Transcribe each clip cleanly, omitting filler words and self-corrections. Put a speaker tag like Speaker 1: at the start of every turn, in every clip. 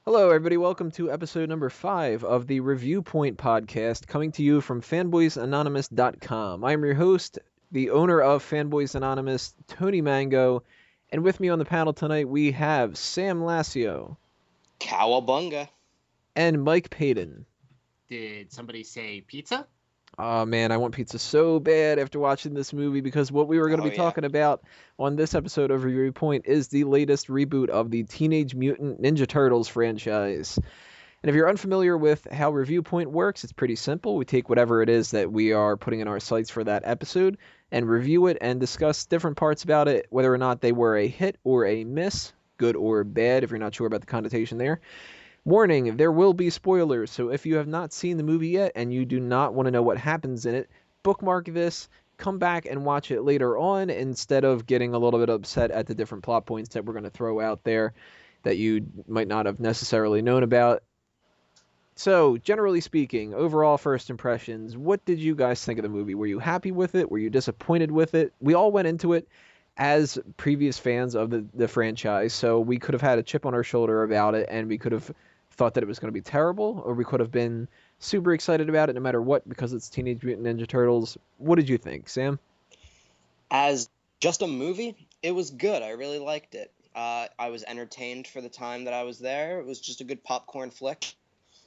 Speaker 1: Hello, everybody. Welcome to episode number 5 of the Reviewpoint podcast, coming to you from fanboysanonymous.com. I'm your host, the owner of Fanboys Anonymous, Tony Mango, and with me on the panel tonight we have Sam Lassio.
Speaker 2: Cowabunga.
Speaker 1: And Mike Paden.
Speaker 3: Did somebody say pizza?
Speaker 1: Oh man, I want pizza so bad after watching this movie, because what we were going to be talking about on this episode of Reviewpoint is the latest reboot of the Teenage Mutant Ninja Turtles franchise. And if you're unfamiliar with how Reviewpoint works, it's pretty simple. We take whatever it is that we are putting in our sights for that episode and review it and discuss different parts about it, whether or not they were a hit or a miss, good or bad, if you're not sure about the connotation there. Warning, there will be spoilers, so if you have not seen the movie yet and you do not want to know what happens in it, bookmark this, come back and watch it later on instead of getting a little bit upset at the different plot points that we're going to throw out there that you might not have necessarily known about. So, generally speaking, overall first impressions, what did you guys think of the movie? Were you happy with it? Were you disappointed with it? We all went into it as previous fans of the franchise, so we could have had a chip on our shoulder about it, and we could have thought that it was going to be terrible, or we could have been super excited about it no matter what because it's Teenage Mutant Ninja Turtles. What did you think, Sam?
Speaker 2: As just a movie, it was good. I really liked it. I was entertained for the time that I was there. It was just a good popcorn flick.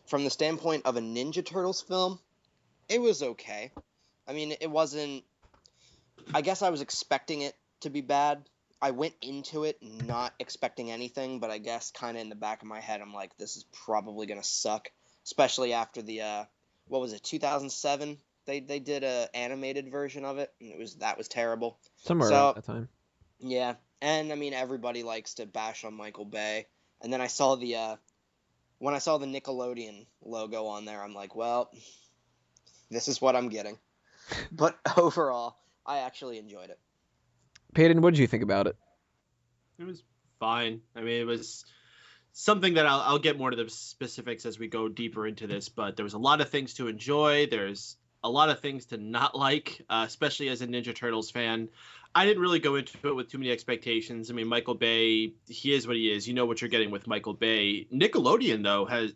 Speaker 2: From the standpoint of a Ninja Turtles film, it was okay. I mean, it wasn't... I guess I was expecting it to be bad. I went into it not expecting anything, but I guess kind of in the back of my head, I'm like, this is probably going to suck, especially after the, 2007? They did a animated version of it, and that was terrible.
Speaker 1: Somewhere around that time.
Speaker 2: Yeah, and I mean, everybody likes to bash on Michael Bay, and then I saw when I saw the Nickelodeon logo on there, I'm like, well, this is what I'm getting. But overall, I actually enjoyed it.
Speaker 1: Paden, what did you think about it?
Speaker 3: It was fine. I mean, it was something that I'll get more to the specifics as we go deeper into this, but there was a lot of things to enjoy. There's a lot of things to not like, especially as a Ninja Turtles fan. I didn't really go into it with too many expectations. I mean, Michael Bay, he is what he is. You know what you're getting with Michael Bay. Nickelodeon, though, has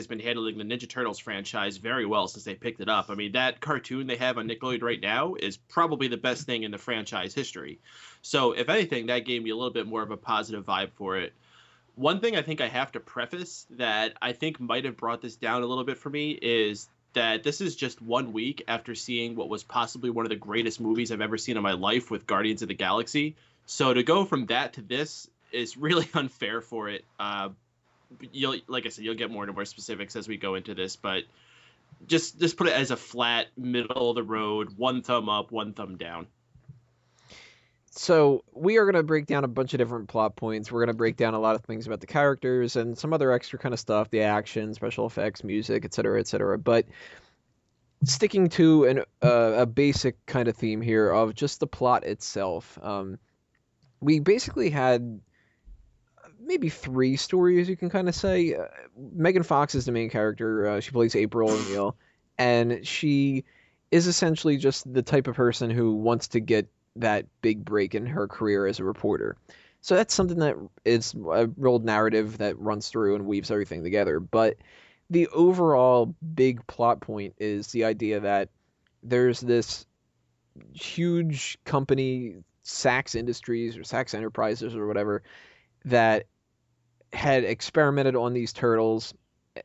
Speaker 3: been handling the Ninja Turtles franchise very well since they picked it up. I mean, that cartoon they have on Nickelodeon right now is probably the best thing in the franchise history. So, if anything, that gave me a little bit more of a positive vibe for it. One thing I think I have to preface that I think might have brought this down a little bit for me is that this is just 1 week after seeing what was possibly one of the greatest movies I've ever seen in my life with Guardians of the Galaxy. So to go from that to this is really unfair for it. Like I said, you'll get more and more specifics as we go into this, but just put it as a flat, middle of the road, 1 thumb up, 1 thumb down.
Speaker 1: So we are going to break down a bunch of different plot points. We're going to break down a lot of things about the characters and some other extra kind of stuff, the action, special effects, music, etc., etc. But sticking to a basic kind of theme here of just the plot itself, we basically had maybe 3 stories, you can kind of say. Megan Fox is the main character. She plays April O'Neil, and she is essentially just the type of person who wants to get that big break in her career as a reporter. So that's something that is a real narrative that runs through and weaves everything together. But the overall big plot point is the idea that there's this huge company, Saks Industries or Saks Enterprises or whatever, that had experimented on these turtles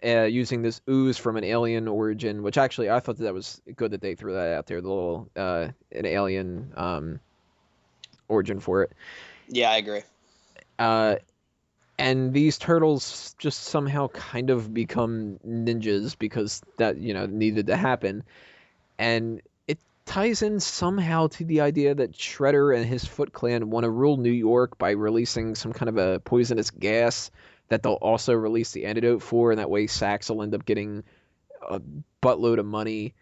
Speaker 1: using this ooze from an alien origin, which actually I thought that was good that they threw that out there, the little an alien origin for it.
Speaker 2: Yeah, I agree.
Speaker 1: And these turtles just somehow kind of become ninjas because that, needed to happen. And it ties in somehow to the idea that Shredder and his Foot Clan want to rule New York by releasing some kind of a poisonous gas that they'll also release the antidote for, and that way Saks will end up getting a buttload of money,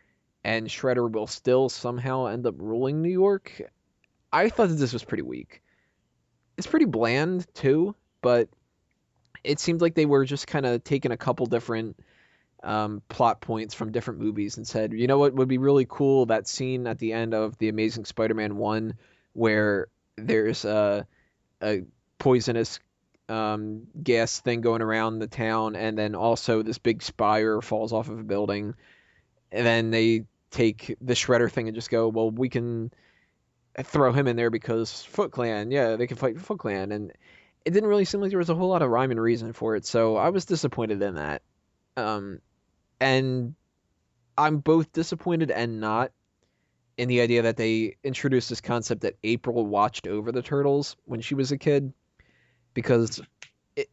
Speaker 1: and Shredder will still somehow end up ruling New York. I thought that this was pretty weak. It's pretty bland, too, but it seemed like they were just kind of taking a couple different plot points from different movies and said, you know what would be really cool? That scene at the end of The Amazing Spider-Man 1 where there's a poisonous gas thing going around the town, and then also this big spire falls off of a building, and then they take the Shredder thing and just go, well, we can throw him in there because Foot Clan, yeah, they can fight Foot Clan, and it didn't really seem like there was a whole lot of rhyme and reason for it, so I was disappointed in that. And I'm both disappointed and not in the idea that they introduced this concept that April watched over the Turtles when she was a kid, because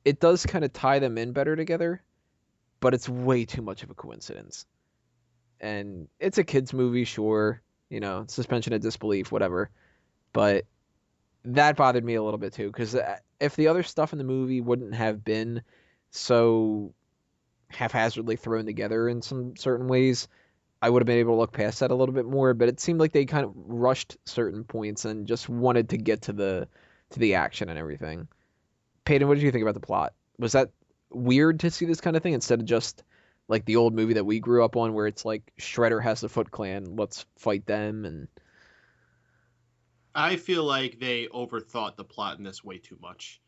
Speaker 1: it does kind of tie them in better together, but it's way too much of a coincidence. And it's a kid's movie, sure, suspension of disbelief, whatever, but that bothered me a little bit too, because if the other stuff in the movie wouldn't have been so haphazardly thrown together in some certain ways, I would have been able to look past that a little bit more, but it seemed like they kind of rushed certain points and just wanted to get to the action and everything. Paden, what did you think about the plot? Was that weird to see this kind of thing instead of just like the old movie that we grew up on where it's like Shredder has the Foot Clan, let's fight them? And
Speaker 3: I feel like they overthought the plot in this way too much.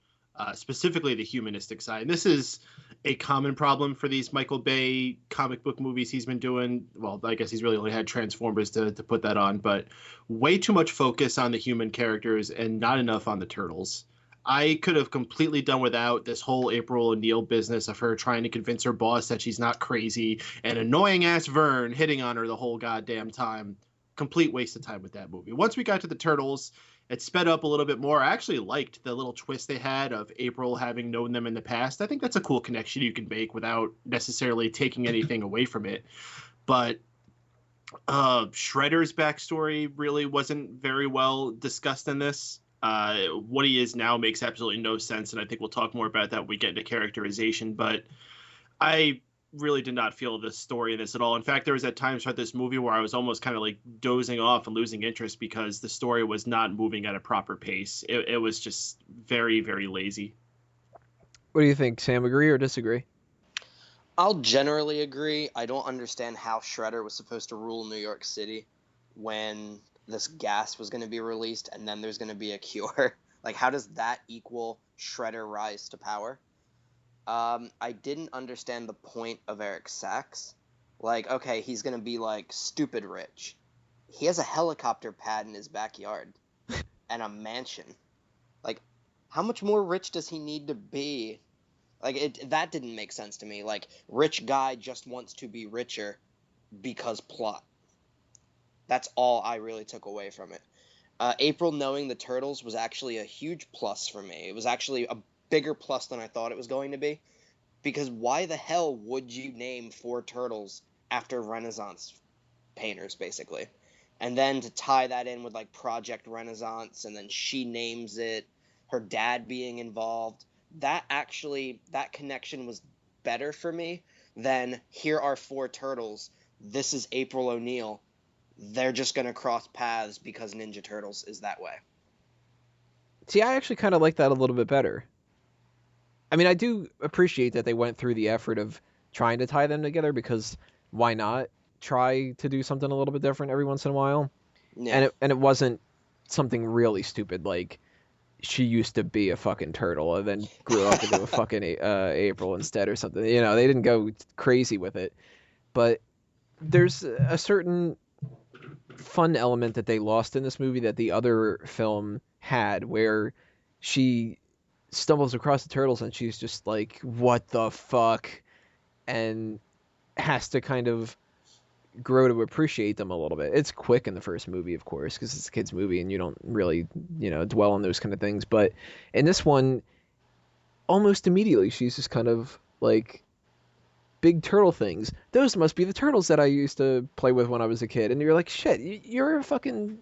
Speaker 3: Specifically the humanistic side. And this is a common problem for these Michael Bay comic book movies he's been doing. Well, I guess he's really only had Transformers to put that on, but way too much focus on the human characters and not enough on the Turtles. I could have completely done without this whole April O'Neil business of her trying to convince her boss that she's not crazy and annoying ass Vern hitting on her the whole goddamn time. Complete waste of time with that movie. Once we got to the Turtles, it sped up a little bit more. I actually liked the little twist they had of April having known them in the past. I think that's a cool connection you can make without necessarily taking anything away from it. But Shredder's backstory really wasn't very well discussed in this. What he is now makes absolutely no sense, and I think we'll talk more about that when we get into characterization. But I really did not feel the story in this at all. In fact, there was at times throughout this movie where I was almost kind of like dozing off and losing interest because the story was not moving at a proper pace. It was just very, very lazy.
Speaker 1: What do you think, Sam? Agree or disagree?
Speaker 2: I'll generally agree. I don't understand how Shredder was supposed to rule New York City when this gas was going to be released and then there's going to be a cure. Like, how does that equal Shredder rise to power? I didn't understand the point of Eric Sachs. Like, okay, he's going to be, like, stupid rich. He has a helicopter pad in his backyard and a mansion. Like, how much more rich does he need to be? Like, that didn't make sense to me. Like, rich guy just wants to be richer because plot. That's all I really took away from it. April knowing the Turtles was actually a huge plus for me. It was actually a bigger plus than I thought it was going to be, because why the hell would you name 4 turtles after Renaissance painters, basically? And then to tie that in with like Project Renaissance, and then she names it, her dad being involved, that connection was better for me than here are 4 turtles, this is April O'Neil, they're just going to cross paths because Ninja Turtles is that way.
Speaker 1: See, I actually kind of like that a little bit better. I mean, I do appreciate that they went through the effort of trying to tie them together, because why not try to do something a little bit different every once in a while? Yeah. And it wasn't something really stupid like she used to be a fucking turtle and then grew up into a fucking April instead or something. They didn't go crazy with it. But there's a certain fun element that they lost in this movie that the other film had, where she stumbles across the turtles and she's just like, what the fuck, and has to kind of grow to appreciate them a little bit. It's quick in the first movie, of course, because it's a kid's movie and you don't really dwell on those kind of things, but in this one almost immediately she's just kind of like, big turtle things, those must be the turtles that I used to play with when I was a kid. And you're like, shit, you're a fucking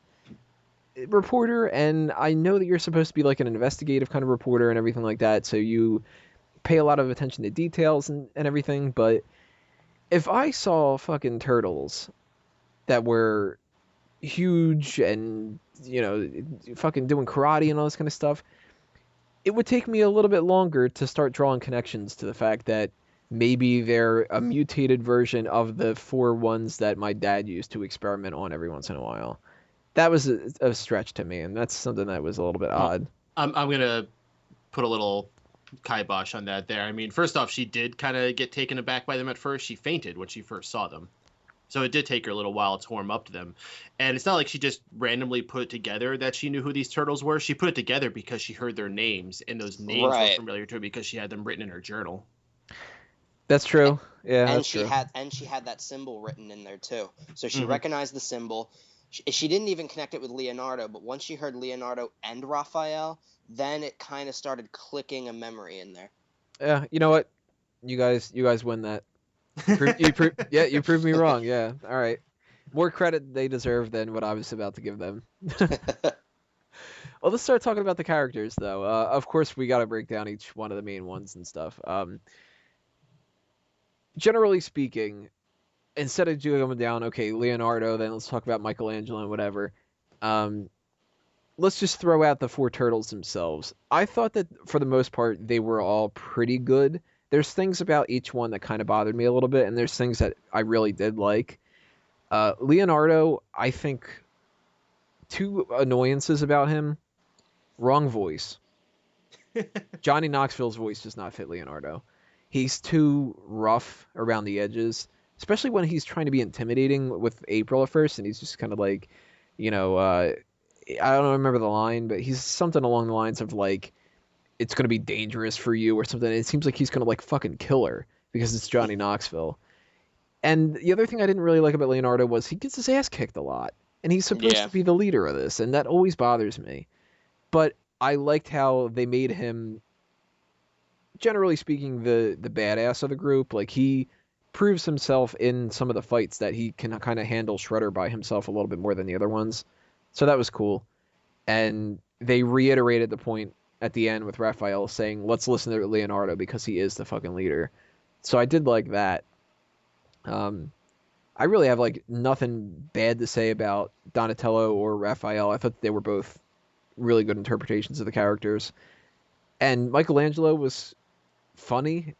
Speaker 1: reporter, and I know that you're supposed to be like an investigative kind of reporter and everything like that, so you pay a lot of attention to details and everything, but if I saw fucking turtles that were huge and fucking doing karate and all this kind of stuff, it would take me a little bit longer to start drawing connections to the fact that maybe they're a mutated version of the 4 ones that my dad used to experiment on every once in a while. That was a stretch to me, and that's something that was a little bit odd.
Speaker 3: I'm gonna put a little kibosh on that there. I mean, first off, she did kind of get taken aback by them at first. She fainted when she first saw them. So it did take her a little while to warm up to them. And it's not like she just randomly put it together that she knew who these turtles were. She put it together because she heard their names, and those names were familiar to her because she had them written in her journal.
Speaker 1: That's true. Yeah,
Speaker 2: and
Speaker 1: that's
Speaker 2: she
Speaker 1: true.
Speaker 2: had that symbol written in there too. So she recognized the symbol. She didn't even connect it with Leonardo, but once she heard Leonardo and Raphael, then it kind of started clicking a memory in there.
Speaker 1: Yeah, you know what? You guys win that. You proved me wrong. Yeah, all right. More credit they deserve than what I was about to give them. Well, let's start talking about the characters, though. Of course, we got to break down each one of the main ones and stuff. Generally speaking, instead of doing down, okay, Leonardo, then let's talk about Michelangelo and whatever. Let's just throw out the 4 turtles themselves. I thought that for the most part they were all pretty good. There's things about each one that kind of bothered me a little bit, and there's things that I really did like. Leonardo, I think 2 annoyances about him. Wrong voice. Johnny Knoxville's voice does not fit Leonardo. He's too rough around the edges, especially when he's trying to be intimidating with April at first, and he's just kind of like, I don't remember the line, but he's something along the lines of like, it's going to be dangerous for you or something. It seems like he's going to like fucking kill her because it's Johnny Knoxville. And the other thing I didn't really like about Leonardo was he gets his ass kicked a lot, and he's supposed to be the leader of this, and that always bothers me. But I liked how they made him, generally speaking, the badass of the group. Like, he proves himself in some of the fights that he can kind of handle Shredder by himself a little bit more than the other ones. So that was cool. And they reiterated the point at the end with Raphael saying, let's listen to Leonardo because he is the fucking leader. So I did like that. I really have like nothing bad to say about Donatello or Raphael. I thought they were both really good interpretations of the characters. And Michelangelo was funny,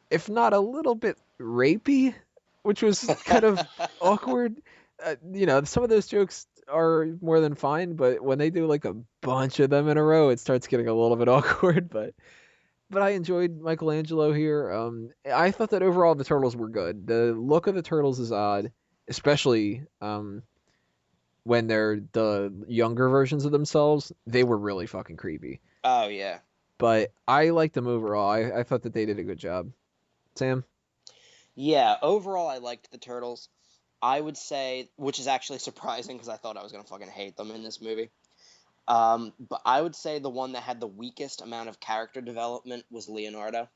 Speaker 1: if not a little bit rapey, which was kind of awkward. Some of those jokes are more than fine, but when they do like a bunch of them in a row, it starts getting a little bit awkward. But I enjoyed Michelangelo here. I thought that overall the turtles were good. The look of the turtles is odd, especially when they're the younger versions of themselves. They were really fucking creepy.
Speaker 2: Oh yeah.
Speaker 1: But I liked them overall. I thought that they did a good job. Sam?
Speaker 2: Yeah, overall I liked the turtles. I would say, which is actually surprising because I thought I was going to fucking hate them in this movie. But I would say the one that had the weakest amount of character development was Leonardo.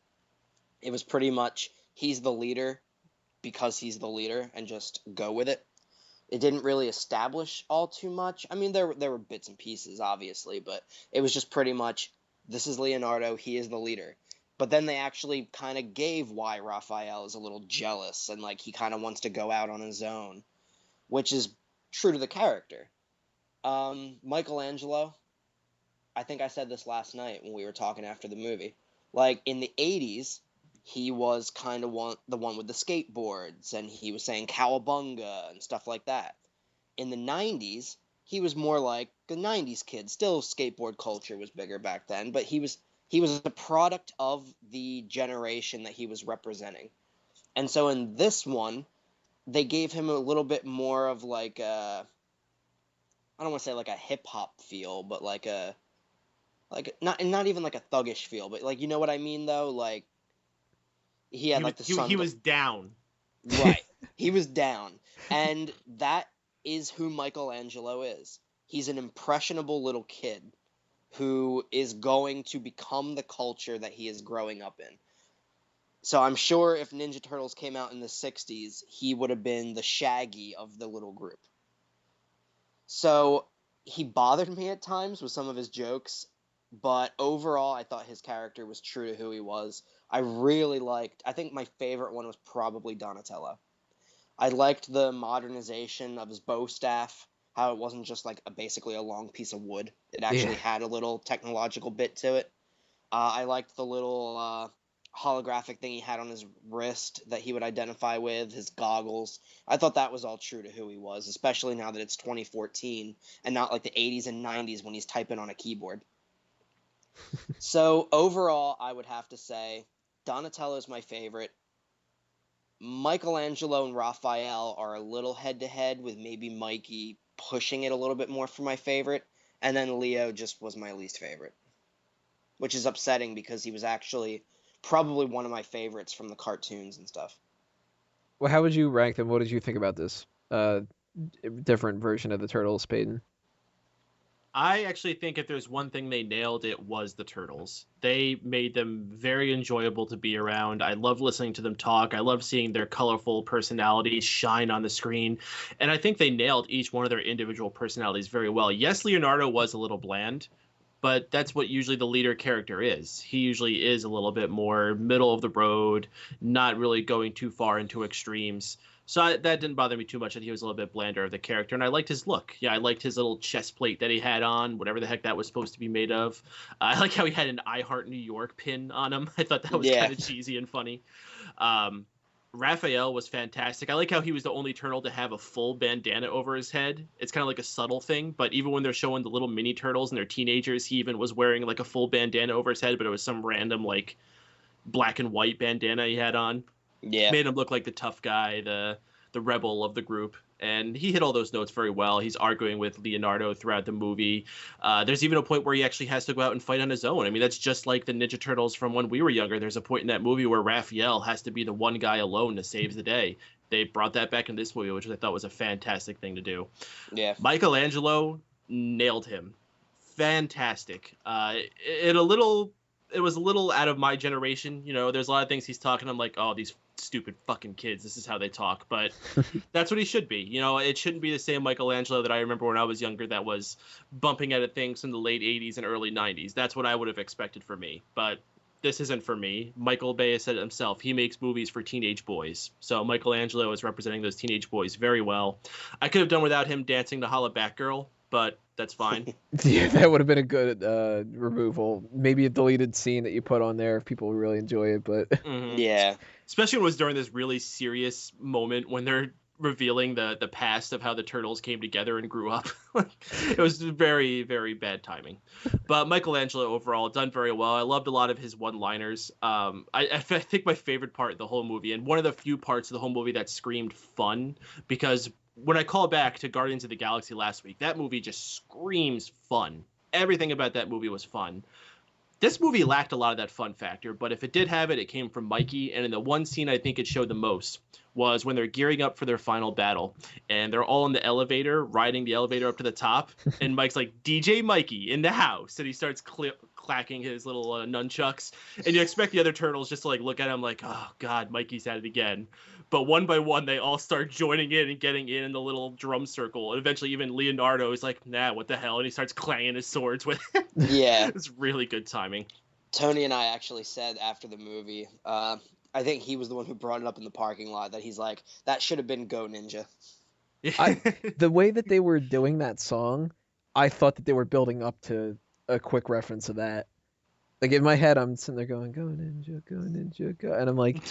Speaker 2: It was pretty much, he's the leader because he's the leader and just go with it. It didn't really establish all too much. I mean, there were bits and pieces, obviously, but it was just pretty much, this is Leonardo, he is the leader. But then they actually kind of gave why Raphael is a little jealous and like he kind of wants to go out on his own, which is true to the character. Michelangelo, I think I said this last night when we were talking after the movie. Like in the 80s, he was kind of the one with the skateboards and he was saying cowabunga and stuff like that. In the 90s, he was more like the 90s kid. Still, skateboard culture was bigger back then, but he was a product of the generation that he was representing. And so in this one, they gave him a little bit more of like a, I don't want to say like a hip hop feel, but like not even like a thuggish feel, but like, you know what I mean though? Like he had like the sun.
Speaker 3: He was down.
Speaker 2: Right. He was down. And that is who Michelangelo is. He's an impressionable little kid who is going to become the culture that he is growing up in. So I'm sure if Ninja Turtles came out in the 60s, he would have been the Shaggy of the little group. So he bothered me at times with some of his jokes, but overall I thought his character was true to who he was. I think my favorite one was probably Donatello. I liked the modernization of his bow staff, how it wasn't just like basically a long piece of wood. It actually had a little technological bit to it. I liked the little holographic thing he had on his wrist that he would identify with, his goggles. I thought that was all true to who he was, especially now that it's 2014 and not like the 80s and 90s when he's typing on a keyboard. So overall, I would have to say Donatello is my favorite. Michelangelo and Raphael are a little head-to-head, with maybe Mikey pushing it a little bit more for my favorite. And then Leo just was my least favorite, which is upsetting because he was actually probably one of my favorites from the cartoons and stuff.
Speaker 1: Well, how would you rank them? What did you think about this different version of the Turtles, Paden?
Speaker 3: I actually think if there's one thing they nailed, it was the Turtles. They made them very enjoyable to be around. I love listening to them talk. I love seeing their colorful personalities shine on the screen. And I think they nailed each one of their individual personalities very well. Yes, Leonardo was a little bland, but that's what usually the leader character is. He usually is a little bit more middle of the road, not really going too far into extremes. So that didn't bother me too much, that he was a little bit blander of the character. And I liked his look. Yeah, I liked his little chest plate that he had on, whatever the heck that was supposed to be made of. I like how he had an I Heart New York pin on him. I thought that was kind of cheesy and funny. Raphael was fantastic. I like how he was the only turtle to have a full bandana over his head. It's kind of like a subtle thing, but even when they're showing the little mini turtles and they're teenagers, he even was wearing like a full bandana over his head, but it was some random like black and white bandana he had on.
Speaker 2: Yeah.
Speaker 3: Made him look like the tough guy, the rebel of the group. And he hit all those notes very well. He's arguing with Leonardo throughout the movie. There's even a point where he actually has to go out and fight on his own. I mean, that's just like the Ninja Turtles from when we were younger. There's a point in that movie where Raphael has to be the one guy alone to save the day. They brought that back in this movie, which I thought was a fantastic thing to do.
Speaker 2: Yeah.
Speaker 3: Michelangelo nailed him. Fantastic. It was a little out of my generation. You know, there's a lot of things he's talking. I'm like, oh, these stupid fucking kids. This is how they talk. But that's what he should be. You know, it shouldn't be the same Michelangelo that I remember when I was younger that was bumping at things in the late 80s and early 90s. That's what I would have expected for me. But this isn't for me. Michael Bay has said it himself. He makes movies for teenage boys. So Michelangelo is representing those teenage boys very well. I could have done without him dancing to Holla Back Girl, but that's fine.
Speaker 1: Yeah, that would have been a good removal. Maybe a deleted scene that you put on there if people really enjoy it, but
Speaker 2: Yeah.
Speaker 3: Especially when it was during this really serious moment when they're revealing the past of how the Turtles came together and grew up. It was very, very bad timing. But Michelangelo overall done very well. I loved a lot of his one-liners. I think my favorite part of the whole movie, and one of the few parts of the whole movie that screamed fun, because when I call back to Guardians of the Galaxy last week, that movie just screams fun. Everything about that movie was fun. This movie lacked a lot of that fun factor, but if it did have it, it came from Mikey. And in the one scene I think it showed the most was when they're gearing up for their final battle. And they're all in the elevator, riding the elevator up to the top. And Mike's like, DJ Mikey in the house. And he starts clacking his little nunchucks. And you expect the other turtles just to like look at him like, oh, God, Mikey's at it again. But one by one, they all start joining in and getting in the little drum circle. And eventually even Leonardo is like, nah, what the hell? And he starts clanging his swords with it.
Speaker 2: Yeah.
Speaker 3: It's really good timing.
Speaker 2: Tony and I actually said after the movie, I think he was the one who brought it up in the parking lot, that he's like, that should have been Go Ninja.
Speaker 1: The way that they were doing that song, I thought that they were building up to a quick reference of that. Like in my head, I'm sitting there going, Go Ninja, Go Ninja, Go. And I'm like,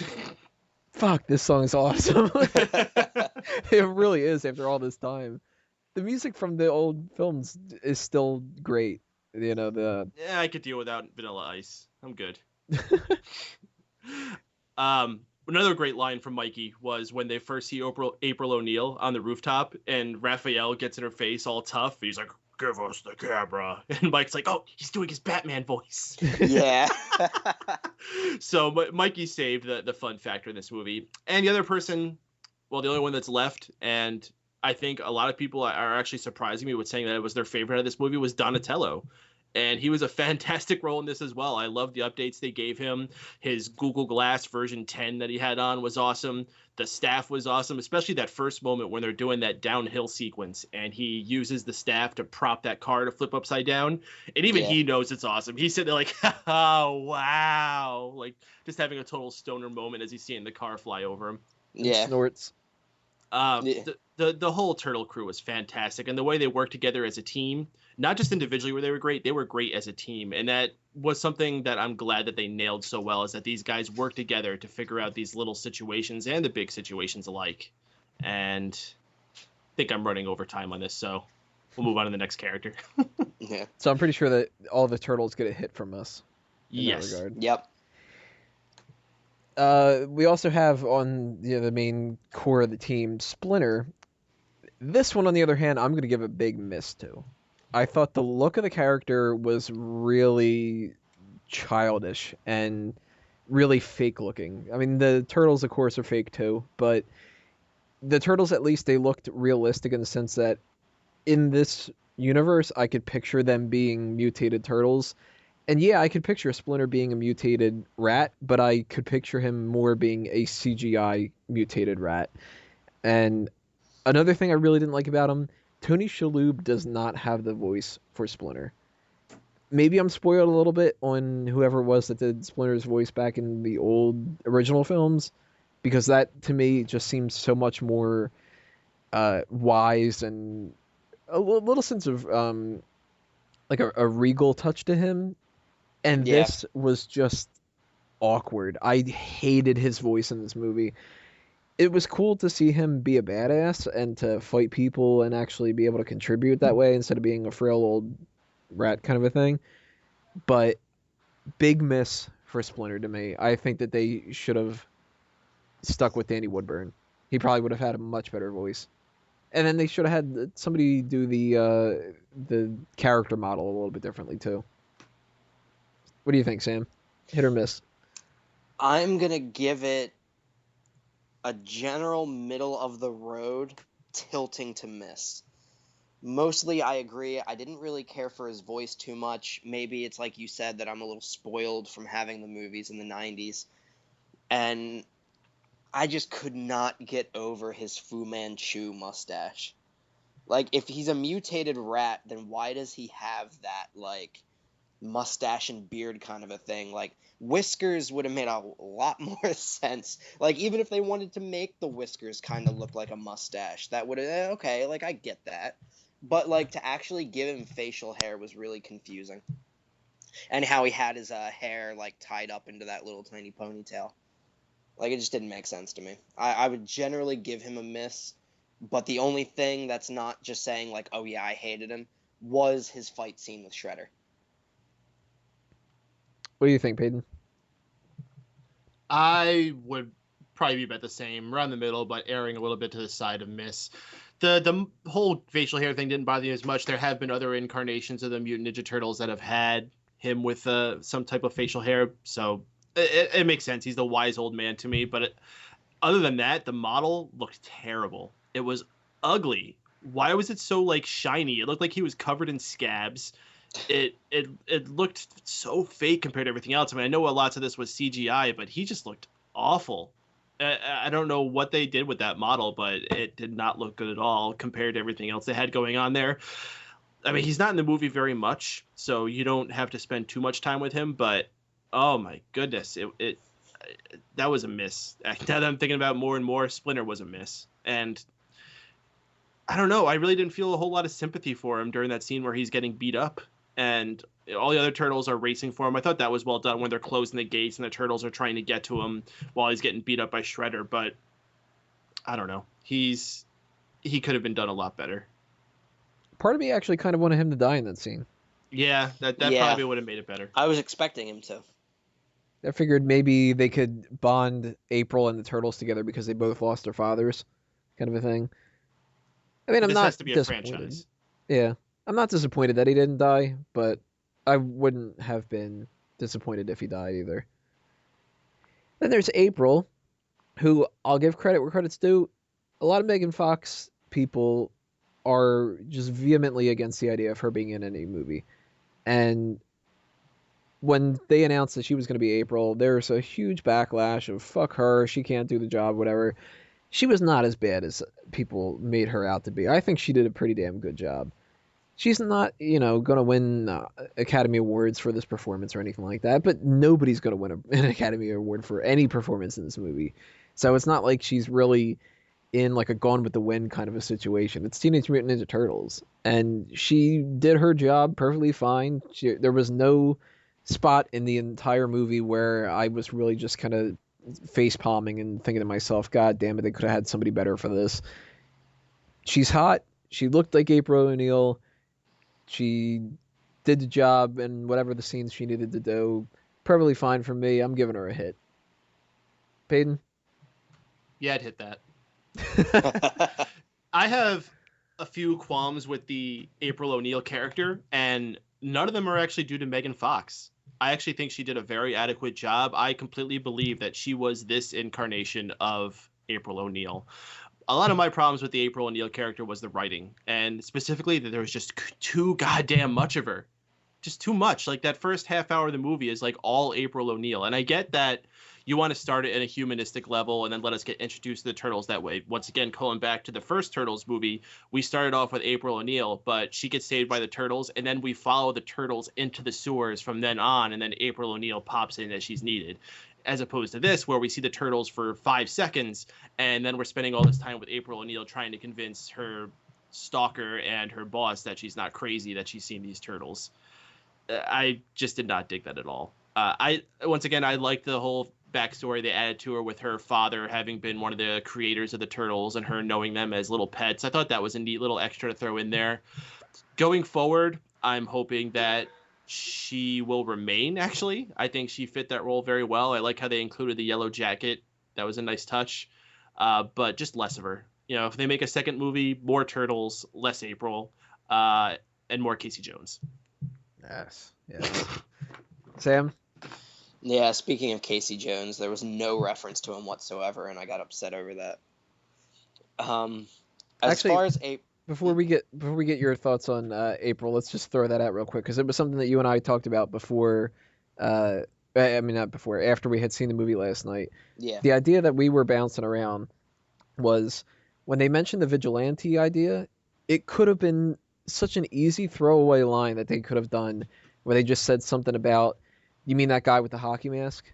Speaker 1: fuck, this song is awesome. It really is after all this time. The music from the old films is still great. You know,
Speaker 3: Yeah, I could deal without Vanilla Ice. I'm good. Another great line from Mikey was when they first see April O'Neil on the rooftop, and Raphael gets in her face all tough. He's like, give us the camera. And Mike's like, oh, he's doing his Batman voice.
Speaker 2: Yeah.
Speaker 3: So Mikey saved the fun factor in this movie. And the other person, well, the only one that's left, and I think a lot of people are actually surprising me with saying that it was their favorite of this movie, was Donatello. And he was a fantastic role in this as well. I love the updates they gave him. His Google Glass version 10 that he had on was awesome. The staff was awesome, especially that first moment when they're doing that downhill sequence and he uses the staff to prop that car to flip upside down. And even he knows it's awesome. He's sitting there like, oh, wow. Like just having a total stoner moment as he's seeing the car fly over him.
Speaker 1: Yeah. Snorts.
Speaker 3: the whole Turtle crew was fantastic, and the way they worked together as a team, not just individually where they were great as a team, and that was something that I'm glad that they nailed so well, is that these guys worked together to figure out these little situations and the big situations alike. And I think I'm running over time on this, so we'll move on to the next character.
Speaker 2: Yeah.
Speaker 1: So I'm pretty sure that all the turtles get a hit from us.
Speaker 3: Yes.
Speaker 1: That regard.
Speaker 2: Yep.
Speaker 1: We also have on the main core of the team, Splinter. This one, on the other hand, I'm going to give a big miss to. I thought the look of the character was really childish and really fake looking. I mean, the turtles, of course, are fake too, but the turtles, at least, they looked realistic in the sense that in this universe, I could picture them being mutated turtles. And yeah, I could picture Splinter being a mutated rat, but I could picture him more being a CGI mutated rat. And another thing I really didn't like about him, Tony Shalhoub does not have the voice for Splinter. Maybe I'm spoiled a little bit on whoever it was that did Splinter's voice back in the old original films, because that, to me, just seems so much more wise and a little sense of like a regal touch to him. And
Speaker 2: Yeah.
Speaker 1: this was just awkward. I hated his voice in this movie. It was cool to see him be a badass and to fight people and actually be able to contribute that way instead of being a frail old rat kind of a thing. But big miss for Splinter to me. I think that they should have stuck with Danny Woodburn. He probably would have had a much better voice. And then they should have had somebody do the character model a little bit differently too. What do you think, Sam? Hit or miss?
Speaker 2: I'm going to give it a general middle of the road, tilting to miss. Mostly, I agree. I didn't really care for his voice too much. Maybe it's like you said, that I'm a little spoiled from having the movies in the 90s. And I just could not get over his Fu Manchu mustache. Like, if he's a mutated rat, then why does he have that, like, mustache and beard kind of a thing? Like, whiskers would have made a lot more sense. Like, even if they wanted to make the whiskers kind of look like a mustache, that would have, okay, like, I get that. But, like, to actually give him facial hair was really confusing. And how he had his hair, like, tied up into that little tiny ponytail. Like, it just didn't make sense to me. I would generally give him a miss, but the only thing that's not just saying, like, oh yeah, I hated him, was his fight scene with Shredder.
Speaker 1: What do you think, Paden?
Speaker 3: I would probably be about the same, around the middle, but erring a little bit to the side of miss. The whole facial hair thing didn't bother me as much. There have been other incarnations of the Mutant Ninja Turtles that have had him with some type of facial hair, so it makes sense. He's the wise old man to me, but other than that, the model looked terrible. It was ugly. Why was it so, like, shiny? It looked like he was covered in scabs. It looked so fake compared to everything else. I mean, I know a lot of this was CGI, but he just looked awful. I don't know what they did with that model, but it did not look good at all compared to everything else they had going on there. I mean, he's not in the movie very much, so you don't have to spend too much time with him, but oh my goodness, that was a miss. Now that I'm thinking about it more and more, Splinter was a miss. And I don't know, I really didn't feel a whole lot of sympathy for him during that scene where he's getting beat up and all the other turtles are racing for him. I thought that was well done when they're closing the gates and the turtles are trying to get to him while he's getting beat up by Shredder, but I don't know. He could have been done a lot better.
Speaker 1: Part of me actually kind of wanted him to die in that scene.
Speaker 3: Yeah, that probably would have made it better.
Speaker 2: I was expecting him to.
Speaker 1: I figured maybe they could bond April and the Turtles together because they both lost their fathers, kind of a thing. I mean, I'm
Speaker 3: this
Speaker 1: not
Speaker 3: has to be a
Speaker 1: disappointed.
Speaker 3: franchise.
Speaker 1: Yeah, I'm not disappointed that he didn't die, but I wouldn't have been disappointed if he died either. Then there's April, who I'll give credit where credit's due. A lot of Megan Fox people are just vehemently against the idea of her being in any movie. And when they announced that she was going to be April, there's a huge backlash of fuck her, she can't do the job, whatever. She was not as bad as people made her out to be. I think she did a pretty damn good job. She's not, going to win Academy Awards for this performance or anything like that, but nobody's going to win an Academy Award for any performance in this movie. So it's not like she's really, in like a Gone with the Wind kind of a situation. It's Teenage Mutant Ninja Turtles, and she did her job perfectly fine. There was no spot in the entire movie where I was really just kind of face palming and thinking to myself, God damn it, they could have had somebody better for this. She's hot. She looked like April O'Neil. She did the job and whatever the scenes she needed to do. Perfectly fine for me. I'm giving her a hit. Paden?
Speaker 3: Yeah, I'd hit that. I have a few qualms with the April O'Neil character, and none of them are actually due to Megan Fox. I actually think she did a very adequate job. I completely believe that she was this incarnation of April O'Neil. A lot of my problems with the April O'Neil character was the writing, and specifically that there was just too goddamn much of her. Just too much. Like, that first half hour of the movie is like all April O'Neil, and I get that you want to start it at a humanistic level and then let us get introduced to the Turtles that way. Once again, going back to the first Turtles movie, we started off with April O'Neil, but she gets saved by the Turtles, and then we follow the Turtles into the sewers from then on, and then April O'Neil pops in as she's needed. As opposed to this, where we see the Turtles for 5 seconds, and then we're spending all this time with April O'Neil trying to convince her stalker and her boss that she's not crazy, that she's seen these Turtles. I just did not dig that at all. I liked the whole backstory they added to her with her father having been one of the creators of the Turtles and her knowing them as little pets. I thought that was a neat little extra to throw in there. Going forward, I'm hoping that she will remain, actually. I think she fit that role very well. I like how they included the yellow jacket. That was a nice touch. But just less of her. You know, if they make a second movie, more Turtles, less April, and more Casey Jones.
Speaker 1: Yes. Sam?
Speaker 2: Yeah, speaking of Casey Jones, there was no reference to him whatsoever, and I got upset over that.
Speaker 1: Before we get your thoughts on April, let's just throw that out real quick, because it was something that you and I talked about before. Not before, after we had seen the movie last night.
Speaker 2: Yeah.
Speaker 1: The idea that we were bouncing around was when they mentioned the vigilante idea, it could have been such an easy throwaway line that they could have done where they just said something about, you mean that guy with the hockey mask?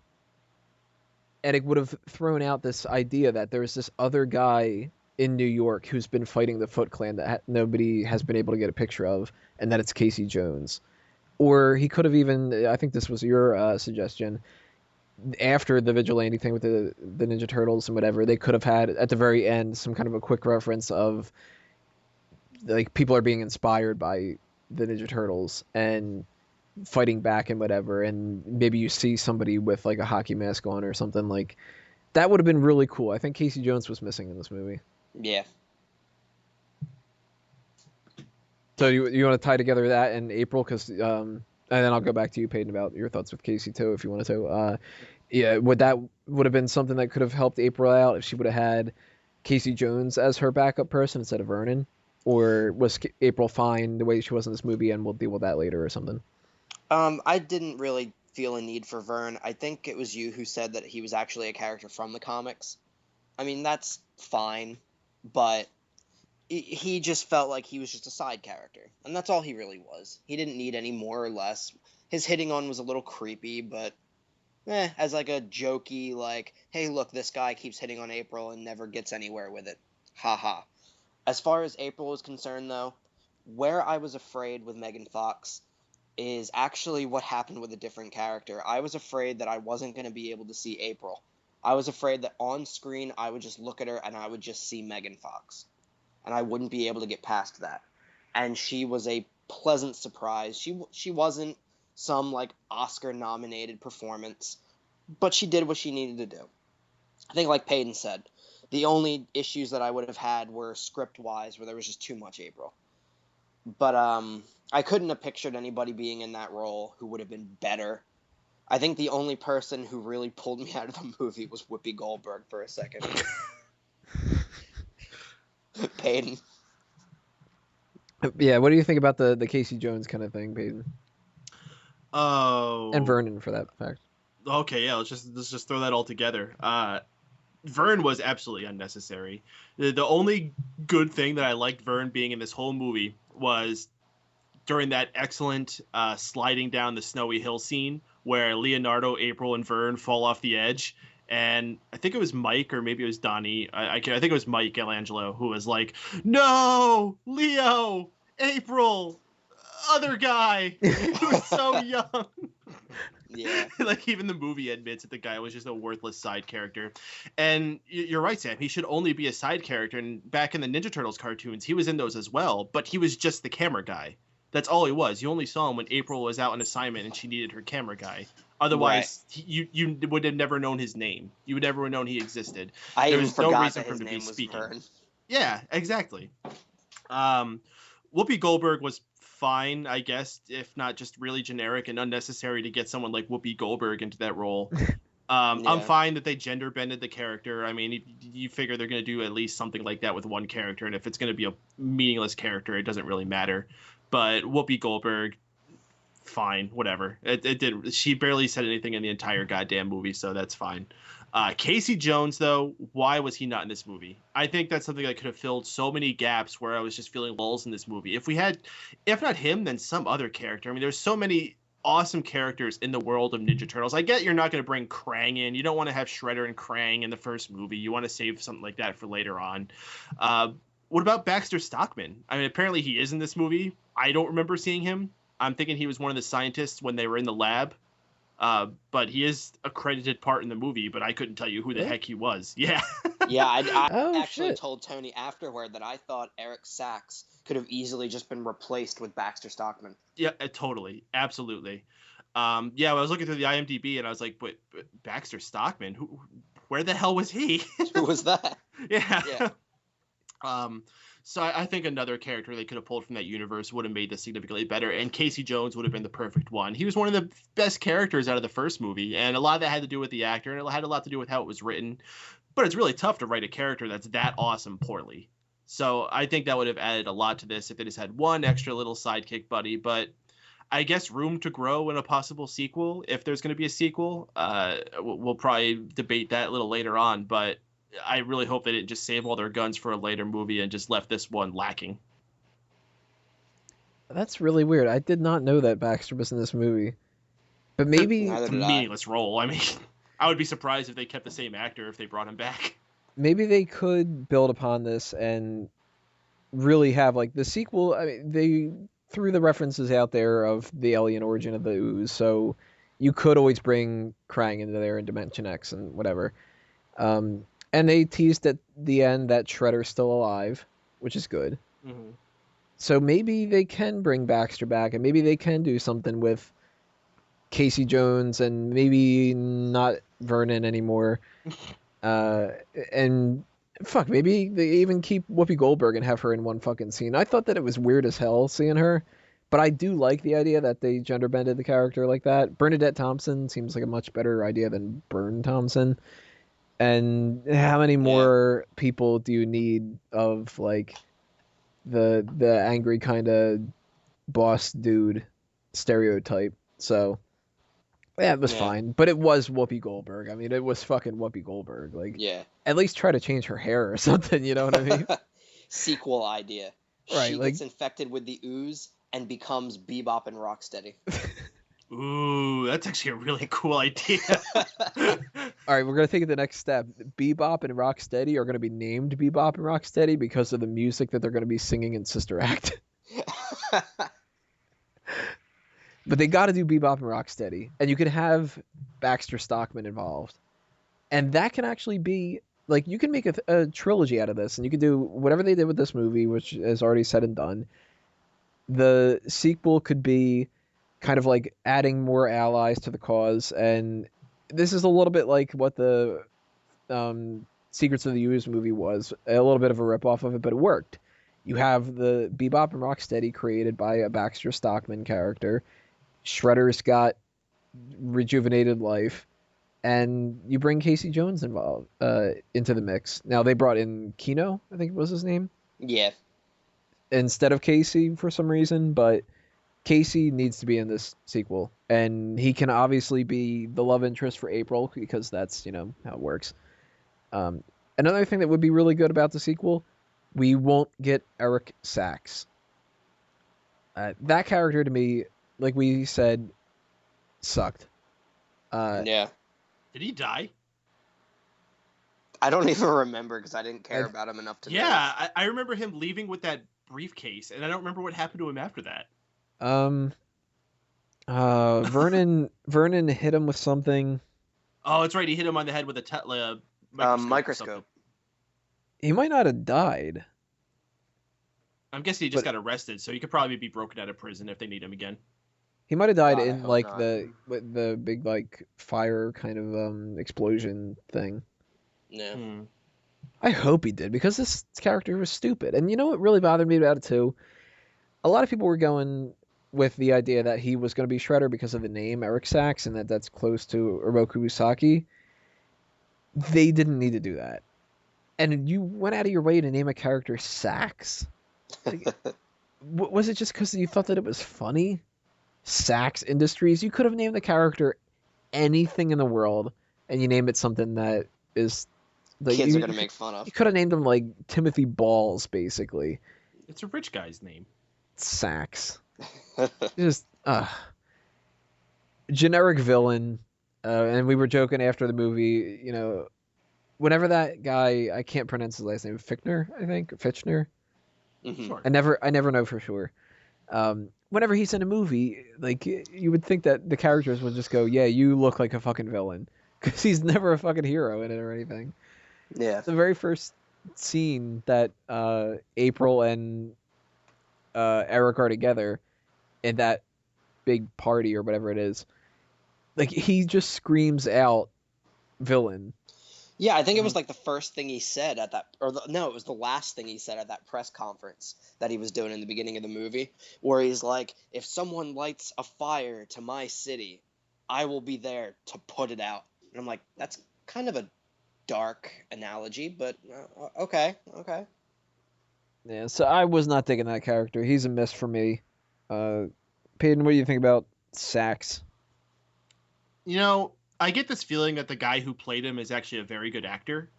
Speaker 1: And it would have thrown out this idea that there's this other guy in New York who's been fighting the Foot Clan that nobody has been able to get a picture of, and that it's Casey Jones. Or he could have even, I think this was your suggestion, after the vigilante thing with the Ninja Turtles and whatever, they could have had, at the very end, some kind of a quick reference of, like, people are being inspired by the Ninja Turtles and fighting back and whatever, and maybe you see somebody with like a hockey mask on or something. Like, that would have been really cool. I think Casey Jones was missing in this movie.
Speaker 2: Yeah.
Speaker 1: So you want to tie together that and April, because and then I'll go back to you, Paden, about your thoughts with Casey too, if you wanted to. Yeah, would have been something that could have helped April out if she would have had Casey Jones as her backup person instead of Vernon, or was April fine the way she was in this movie and we'll deal with that later or something?
Speaker 2: I didn't really feel a need for Vern. I think it was you who said that he was actually a character from the comics. I mean, that's fine, but he just felt like he was just a side character, and that's all he really was. He didn't need any more or less. His hitting on was a little creepy, but as like a jokey, like, hey, look, this guy keeps hitting on April and never gets anywhere with it. Ha. As far as April was concerned, though, where I was afraid with Megan Fox is actually what happened with a different character. I was afraid that I wasn't going to be able to see April. I was afraid that on screen I would just look at her and I would just see Megan Fox. And I wouldn't be able to get past that. And she was a pleasant surprise. She wasn't some like Oscar-nominated performance, but she did what she needed to do. I think, like Paden said, the only issues that I would have had were script-wise, where there was just too much April. But I couldn't have pictured anybody being in that role who would have been better. I think the only person who really pulled me out of the movie was Whoopi Goldberg for a second. Paden.
Speaker 1: Yeah, what do you think about the Casey Jones kind of thing, Paden?
Speaker 3: Oh.
Speaker 1: And Vernon, for that fact.
Speaker 3: Okay, yeah, let's just throw that all together. Vern was absolutely unnecessary. The only good thing that I liked Vern being in this whole movie was during that excellent sliding down the snowy hill scene where Leonardo, April, and Vern fall off the edge, And I think it was Mike, or maybe it was Donnie. I think it was Mike Elangelo, who was like, "No, Leo, April, other guy who's so young."
Speaker 2: Yeah.
Speaker 3: Like, even the movie admits that the guy was just a worthless side character. And you're right, Sam. He should only be a side character. And back in the Ninja Turtles cartoons, he was in those as well. But he was just the camera guy. That's all he was. You only saw him when April was out on assignment and she needed her camera guy. Otherwise, right. you would have never known his name. You would never have known he existed.
Speaker 2: There was no reason for him to be speaking. Vern.
Speaker 3: Yeah, exactly. Whoopi Goldberg was fine, I guess, if not just really generic and unnecessary to get someone like Whoopi Goldberg into that role. I'm fine that they gender bended the character. I mean, you figure they're going to do at least something like that with one character, and if it's going to be a meaningless character, it doesn't really matter. But Whoopi Goldberg, fine, whatever. It did. She barely said anything in the entire goddamn movie, so that's fine. Casey Jones, though, why was he not in this movie? I think that's something that could have filled so many gaps where I was just feeling lulls in this movie. If not him, then some other character. I mean, there's so many awesome characters in the world of Ninja Turtles. I get you're not going to bring Krang in. You don't want to have Shredder and Krang in the first movie. You want to save something like that for later on. What about Baxter Stockman? I mean, apparently he is in this movie. I don't remember seeing him. I'm thinking he was one of the scientists when they were in the lab. But he is a credited part in the movie, but I couldn't tell you who the heck he was. Yeah.
Speaker 2: Yeah, I actually told Tony afterward that I thought Eric Sachs could have easily just been replaced with Baxter Stockman.
Speaker 3: Yeah, totally. Absolutely. I was looking through the IMDb and I was like, but Baxter Stockman? Where the hell was he?
Speaker 2: Who was that?
Speaker 3: Yeah. So I think another character they could have pulled from that universe would have made this significantly better, and Casey Jones would have been the perfect one. He was one of the best characters out of the first movie, and a lot of that had to do with the actor, and it had a lot to do with how it was written. But it's really tough to write a character that's that awesome poorly. So I think that would have added a lot to this if it just had one extra little sidekick buddy. But I guess room to grow in a possible sequel, if there's going to be a sequel. We'll probably debate that a little later on, but I really hope they didn't just save all their guns for a later movie and just left this one lacking.
Speaker 1: That's really weird. I did not know that Baxter was in this movie. But maybe
Speaker 3: it's a meaningless role. I mean, I would be surprised if they kept the same actor if they brought him back.
Speaker 1: Maybe they could build upon this and really have like the sequel. I mean, they threw the references out there of the alien origin of the ooze, so you could always bring Krang into there in Dimension X and whatever. And they teased at the end that Shredder's still alive, which is good.
Speaker 3: Mm-hmm.
Speaker 1: So maybe they can bring Baxter back, and maybe they can do something with Casey Jones, and maybe not Vernon anymore. And fuck, maybe they even keep Whoopi Goldberg and have her in one fucking scene. I thought that it was weird as hell seeing her, but I do like the idea that they gender bended the character like that. Bernadette Thompson seems like a much better idea than Bern Thompson. And how many more people do you need of like the angry kind of boss dude stereotype? So yeah, it was fine, but it was Whoopi Goldberg. I mean, it was fucking Whoopi Goldberg. Like, at least try to change her hair or something. You know what I mean?
Speaker 2: Sequel idea.
Speaker 1: Right,
Speaker 2: she gets infected with the ooze and becomes Bebop and Rocksteady.
Speaker 3: Ooh, that's actually a really cool idea.
Speaker 1: All right, we're going to take it the next step. Bebop and Rocksteady are going to be named Bebop and Rocksteady because of the music that they're going to be singing in Sister Act. But they got to do Bebop and Rocksteady. And you can have Baxter Stockman involved. And that can actually be, like, you can make a trilogy out of this. And you can do whatever they did with this movie, which is already said and done. The sequel could be kind of like adding more allies to the cause, and this is a little bit like what the Secrets of the Ooze movie was, a little bit of a ripoff of it, but it worked. You have the Bebop and Rocksteady created by a Baxter Stockman character. Shredder's got rejuvenated life, and you bring Casey Jones involved into the mix. Now they brought in Kino, I think was his name.
Speaker 2: Yeah.
Speaker 1: Instead of Casey for some reason, but Casey needs to be in this sequel, and he can obviously be the love interest for April because that's, you know, how it works. Another thing that would be really good about the sequel, we won't get Eric Sachs. That character to me, like we said, sucked.
Speaker 2: Yeah.
Speaker 3: Did he die?
Speaker 2: I don't even remember because I didn't care about him enough to know.
Speaker 3: Yeah, I remember him leaving with that briefcase, and I don't remember what happened to him after that.
Speaker 1: Vernon hit him with something.
Speaker 3: Oh, it's right. He hit him on the head with a
Speaker 2: microscope.
Speaker 1: He might not have died.
Speaker 3: I'm guessing he just got arrested, so he could probably be broken out of prison if they need him again.
Speaker 1: He might have died in like the big like fire kind of explosion thing.
Speaker 2: Yeah.
Speaker 1: I hope he did, because this character was stupid. And you know what really bothered me about it too? A lot of people were going with the idea that he was going to be Shredder because of the name Eric Sachs and that's close to Oroku Usaki. They didn't need to do that. And you went out of your way to name a character Sachs? Like, was it just because you thought that it was funny? Sachs Industries? You could have named the character anything in the world, and you name it something that is...
Speaker 2: Like, kids are going to make fun of.
Speaker 1: You could have named him, like, Timothy Balls, basically.
Speaker 3: It's a rich guy's name.
Speaker 1: Sachs. Just, generic villain. And we were joking after the movie, you know, whenever that guy, I can't pronounce his last name, Fichtner, I think, or Fichtner.
Speaker 2: Mm-hmm.
Speaker 3: Sure.
Speaker 1: I never know for sure. Whenever he's in a movie, like, you would think that the characters would just go, yeah, you look like a fucking villain. Because he's never a fucking hero in it or anything.
Speaker 2: Yeah.
Speaker 1: The very first scene that April and Eric are together in that big party or whatever it is, like, he just screams out villain.
Speaker 2: Yeah, I think it was like the first thing he said at that, it was the last thing he said at that press conference that he was doing in the beginning of the movie, where he's like, if someone lights a fire to my city, I will be there to put it out. And I'm like, that's kind of a dark analogy, but okay.
Speaker 1: Yeah, so I was not digging that character. He's a miss for me. Paden, what do you think about Sachs?
Speaker 3: You know, I get this feeling that the guy who played him is actually a very good actor.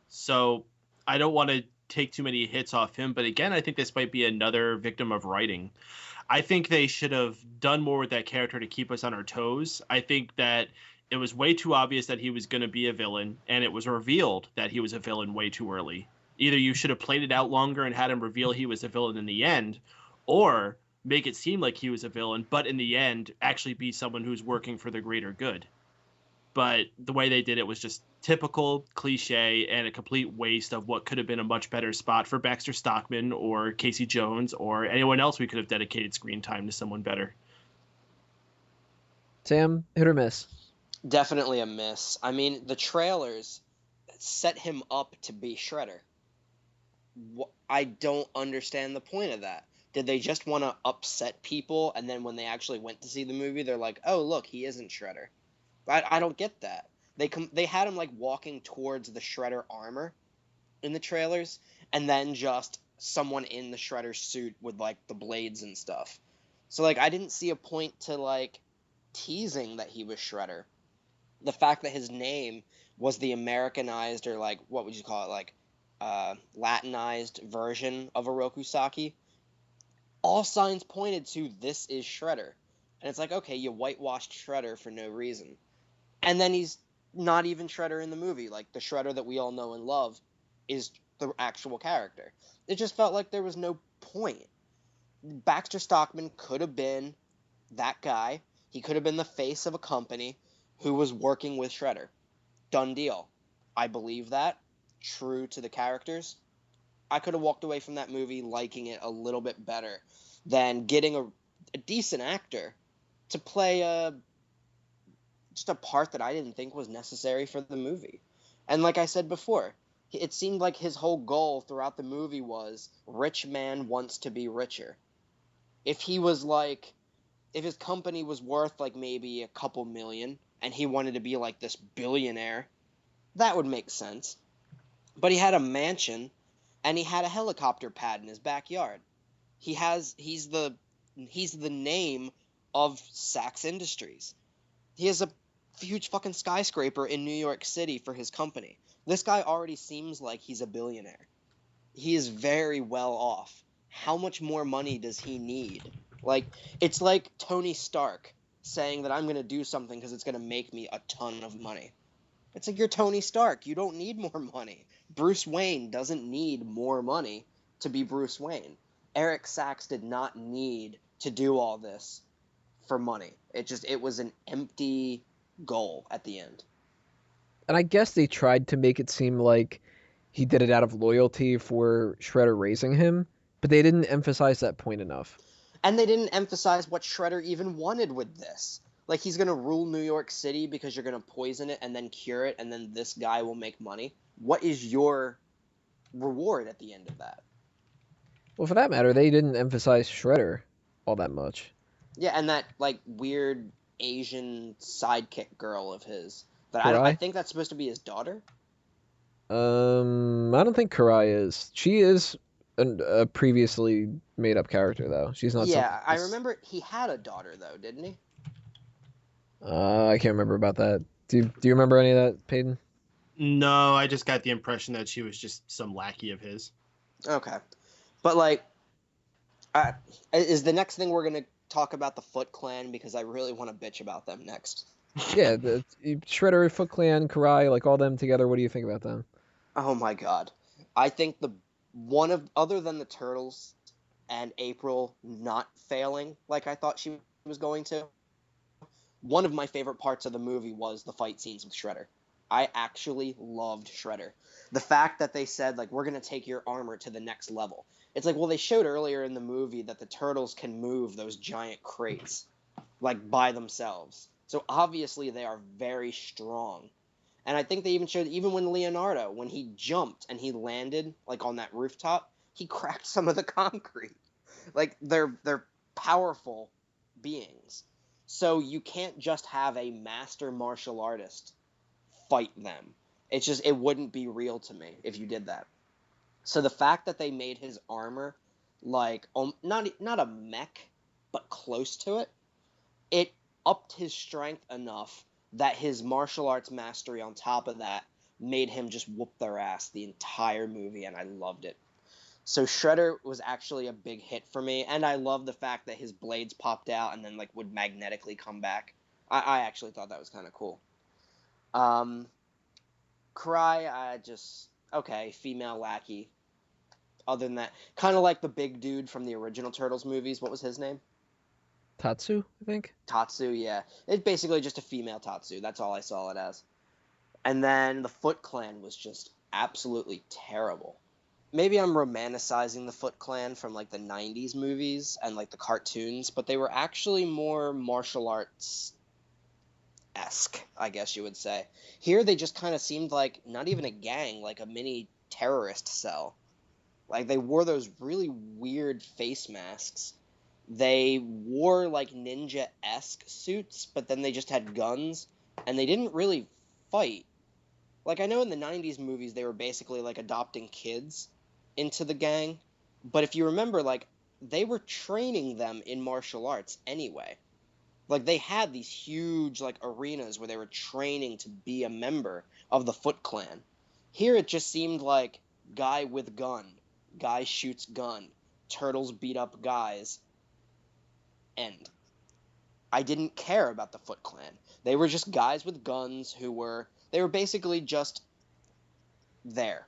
Speaker 3: So I don't want to take too many hits off him. But again, I think this might be another victim of writing. I think they should have done more with that character to keep us on our toes. I think that it was way too obvious that he was going to be a villain, and it was revealed that he was a villain way too early. Either you should have played it out longer and had him reveal he was a villain in the end, or make it seem like he was a villain, but in the end actually be someone who's working for the greater good. But the way they did it was just typical, cliche, and a complete waste of what could have been a much better spot for Baxter Stockman or Casey Jones or anyone else we could have dedicated screen time to someone better.
Speaker 1: Sam, hit or miss?
Speaker 2: Definitely a miss. I mean, the trailers set him up to be Shredder. I don't understand the point of that. Did they just want to upset people, and then when they actually went to see the movie, they're like, oh, look, he isn't Shredder? I don't get that. They had him, like, walking towards the Shredder armor in the trailers, and then just someone in the Shredder suit with, like, the blades and stuff. So, like, I didn't see a point to, like, teasing that he was Shredder. The fact that his name was the Americanized, or, like, what would you call it, like, Latinized version of Oroku Saki, all signs pointed to this is Shredder. And it's like, okay, you whitewashed Shredder for no reason. And then he's not even Shredder in the movie. Like, the Shredder that we all know and love is the actual character. It just felt like there was no point. Baxter Stockman could have been that guy. He could have been the face of a company who was working with Shredder. Done deal. I believe that. True to the characters. I could have walked away from that movie liking it a little bit better than getting a decent actor to play just a part that I didn't think was necessary for the movie. And like I said before, it seemed like his whole goal throughout the movie was rich man wants to be richer. If he was like, if his company was worth like maybe a couple million and he wanted to be like this billionaire, that would make sense. But he had a mansion and he had a helicopter pad in his backyard. He's the name of Sachs Industries. He has a huge fucking skyscraper in New York City for his company. This guy already seems like he's a billionaire. He is very well off. How much more money does he need? Like, it's like Tony Stark saying that I'm going to do something because it's going to make me a ton of money. It's like you're Tony Stark. You don't need more money. Bruce Wayne doesn't need more money to be Bruce Wayne. Eric Sachs did not need to do all this for money. It was an empty goal at the end.
Speaker 1: And I guess they tried to make it seem like he did it out of loyalty for Shredder raising him, but they didn't emphasize that point enough.
Speaker 2: And they didn't emphasize what Shredder even wanted with this. Like, he's going to rule New York City because you're going to poison it and then cure it, and then this guy will make money. What is your reward at the end of that?
Speaker 1: Well, for that matter, they didn't emphasize Shredder all that much.
Speaker 2: Yeah, and that, like, weird Asian sidekick girl of his. That
Speaker 1: Karai?
Speaker 2: I think that's supposed to be his daughter?
Speaker 1: I don't think Karai is. She is a previously made-up character, though. She's not.
Speaker 2: Yeah, I remember he had a daughter, though, didn't he?
Speaker 1: I can't remember about that. Do you remember any of that, Paden?
Speaker 3: No, I just got the impression that she was just some lackey of his.
Speaker 2: Okay. But, like, is the next thing we're going to talk about the Foot Clan? Because I really want to bitch about them next.
Speaker 1: Yeah, the Shredder, Foot Clan, Karai, like all them together. What do you think about them?
Speaker 2: Oh my god. I think other than the Turtles and April not failing like I thought she was going to, one of my favorite parts of the movie was the fight scenes with Shredder. I actually loved Shredder. The fact that they said, like, we're going to take your armor to the next level. It's like, well, they showed earlier in the movie that the Turtles can move those giant crates, like, by themselves. So obviously they are very strong. And I think they even showed, even when Leonardo, when he jumped and he landed, like, on that rooftop, he cracked some of the concrete. Like, they're powerful beings. So you can't just have a master martial artist fight them. It's just, it wouldn't be real to me if you did that. So the fact that they made his armor, like, not a mech, but close to it, it upped his strength enough that his martial arts mastery on top of that made him just whoop their ass the entire movie, and I loved it. So Shredder was actually a big hit for me, and I love the fact that his blades popped out and then, like, would magnetically come back. I actually thought that was kind of cool. Karai, okay, female lackey. Other than that, kind of like the big dude from the original Turtles movies. What was his name?
Speaker 1: Tatsu, I think.
Speaker 2: Tatsu, yeah. It's basically just a female Tatsu. That's all I saw it as. And then the Foot Clan was just absolutely terrible. Maybe I'm romanticizing the Foot Clan from, like, the 90s movies and, like, the cartoons, but they were actually more martial arts-esque, I guess you would say. Here they just kind of seemed like not even a gang, like a mini terrorist cell. Like, they wore those really weird face masks. They wore, like, ninja-esque suits, but then they just had guns, and they didn't really fight. Like, I know in the 90s movies they were basically, like, adopting kids into the gang, but if you remember, like, they were training them in martial arts anyway. Like, they had these huge, like, arenas where they were training to be a member of the Foot Clan. Here it just seemed like guy with gun, guy shoots gun, turtles beat up guys, end. I didn't care about the Foot Clan. They were just guys with guns they were basically just there.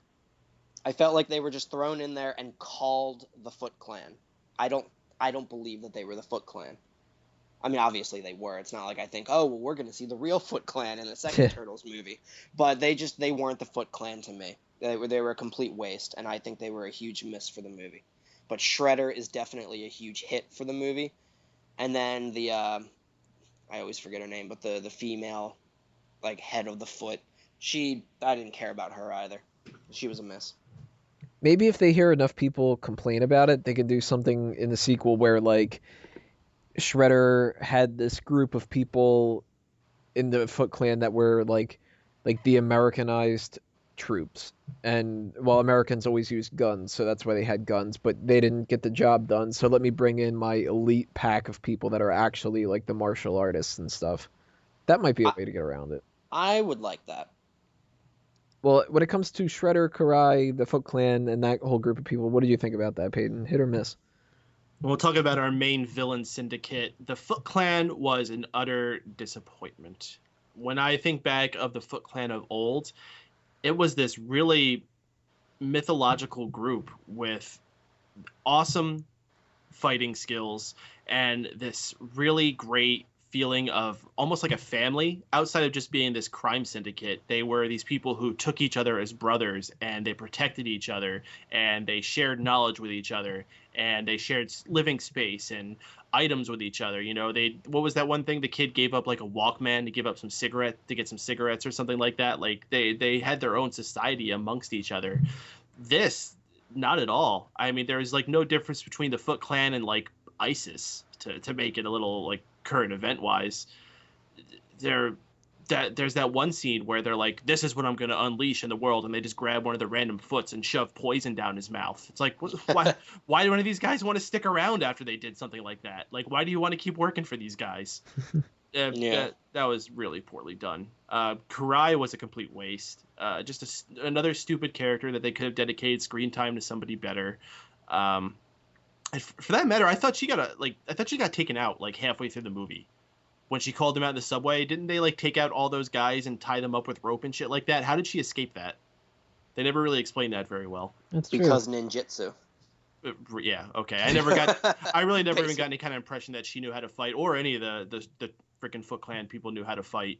Speaker 2: I felt like they were just thrown in there and called the Foot Clan. I don't believe that they were the Foot Clan. I mean, obviously they were. It's not like I think, oh, well, we're going to see the real Foot Clan in the second Turtles movie. But they weren't the Foot Clan to me. They were a complete waste, and I think they were a huge miss for the movie. But Shredder is definitely a huge hit for the movie. And then I always forget her name, but the female, like, head of the Foot, I didn't care about her either. She was a miss.
Speaker 1: Maybe if they hear enough people complain about it, they could do something in the sequel where, like, Shredder had this group of people in the Foot Clan that were like the Americanized troops. And well, Americans always used guns, so that's why they had guns, but they didn't get the job done. So let me bring in my elite pack of people that are actually like the martial artists and stuff. That might be a way to get around it.
Speaker 2: I would like that.
Speaker 1: Well, when it comes to Shredder, Karai, the Foot Clan, and that whole group of people, what did you think about that, Paden? Hit or miss?
Speaker 3: We'll talk about our main villain syndicate. The Foot Clan was an utter disappointment. when I think back of the Foot Clan of old, it was this really mythological group with awesome fighting skills and this really great feeling of almost like a family outside of just being this crime syndicate. They were these people who took each other as brothers, and they protected each other, and they shared knowledge with each other, and they shared living space and items with each other. What was that one thing the kid gave up, like a Walkman to give up some cigarette to get some cigarettes or something like that? Like they had their own society amongst each other. This, not at all. I mean, there is like no difference between the Foot Clan and like ISIS to make it a little like current event wise. There's that one scene where they're like, this is what I'm going to unleash in the world, and they just grab one of the random Foots and shove poison down his mouth. It's like, why do any of these guys want to stick around after they did something like that? Like, why do you want to keep working for these guys? That was really poorly done. Kurai was a complete waste. Just another stupid character that they could have dedicated screen time to somebody better. And for that matter, I thought she got taken out like halfway through the movie. When she called them out in the subway, didn't they like take out all those guys and tie them up with rope and shit like that? How did she escape that? They never really explained that very well.
Speaker 1: That's
Speaker 2: because
Speaker 1: true.
Speaker 2: Ninjutsu.
Speaker 3: Yeah, okay. I really never even got any kind of impression that she knew how to fight, or any of the freaking Foot Clan people knew how to fight.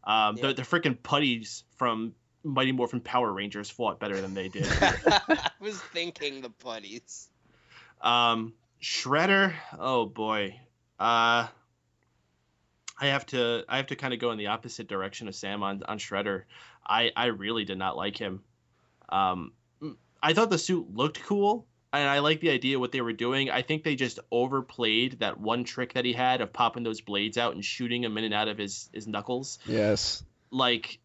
Speaker 3: The freaking putties from Mighty Morphin Power Rangers fought better than they did.
Speaker 2: I was thinking the putties.
Speaker 3: Shredder, oh boy. I have to kind of go in the opposite direction of Sam on Shredder. I really did not like him. I thought the suit looked cool, and I like the idea of what they were doing. I think they just overplayed that one trick that he had of popping those blades out and shooting them in and out of his knuckles.
Speaker 1: Yes.
Speaker 3: Like,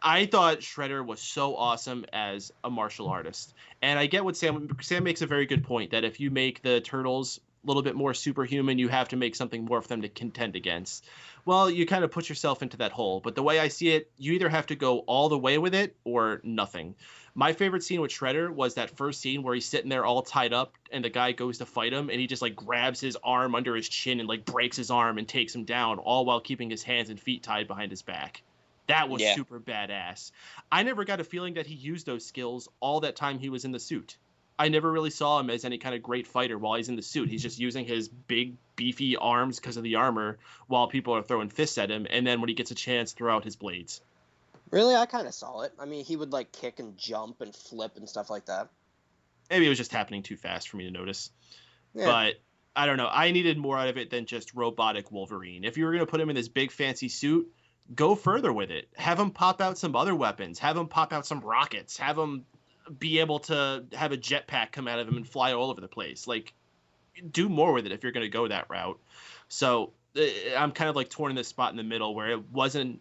Speaker 3: I thought Shredder was so awesome as a martial artist. And I get what Sam makes a very good point, that if you make the Turtles a little bit more superhuman, you have to make something more for them to contend against. Well, you kind of put yourself into that hole. But the way I see it, you either have to go all the way with it or nothing. My favorite scene with Shredder was that first scene where he's sitting there all tied up and the guy goes to fight him and he just like grabs his arm under his chin and like breaks his arm and takes him down, all while keeping his hands and feet tied behind his back. That was super badass. I never got a feeling that he used those skills all that time he was in the suit. I never really saw him as any kind of great fighter while he's in the suit. He's just using his big, beefy arms because of the armor while people are throwing fists at him, and then when he gets a chance, throw out his blades.
Speaker 2: Really? I kind of saw it. I mean, he would like kick and jump and flip and stuff like that.
Speaker 3: Maybe it was just happening too fast for me to notice.
Speaker 2: Yeah.
Speaker 3: But I don't know. I needed more out of it than just robotic Wolverine. If you were going to put him in this big, fancy suit, go further with it. Have him pop out some other weapons. Have him pop out some rockets. Have him be able to have a jetpack come out of him and fly all over the place. Like, do more with it if you're going to go that route. So I'm kind of like torn in this spot in the middle where it wasn't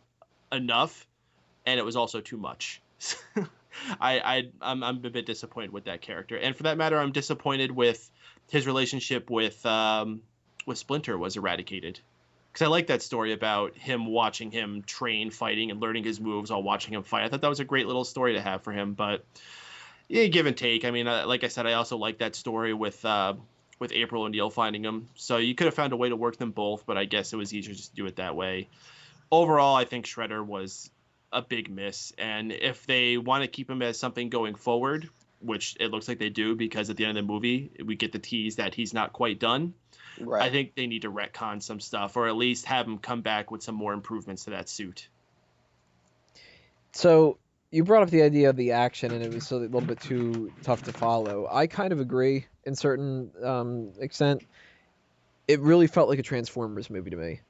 Speaker 3: enough and it was also too much. I'm a bit disappointed with that character. And for that matter, I'm disappointed with his relationship with Splinter was eradicated. Because I like that story about him watching him train fighting and learning his moves while watching him fight. I thought that was a great little story to have for him. But yeah, give and take. I mean, like I said, I also like that story with April O'Neil finding him. So you could have found a way to work them both, but I guess it was easier just to do it that way. Overall, I think Shredder was a big miss. And if they want to keep him as something going forward, which it looks like they do, because at the end of the movie, we get the tease that he's not quite done. Right. I think they need to retcon some stuff, or at least have him come back with some more improvements to that suit.
Speaker 1: So you brought up the idea of the action, and it was a little bit too tough to follow. I kind of agree in certain extent. It really felt like a Transformers movie to me.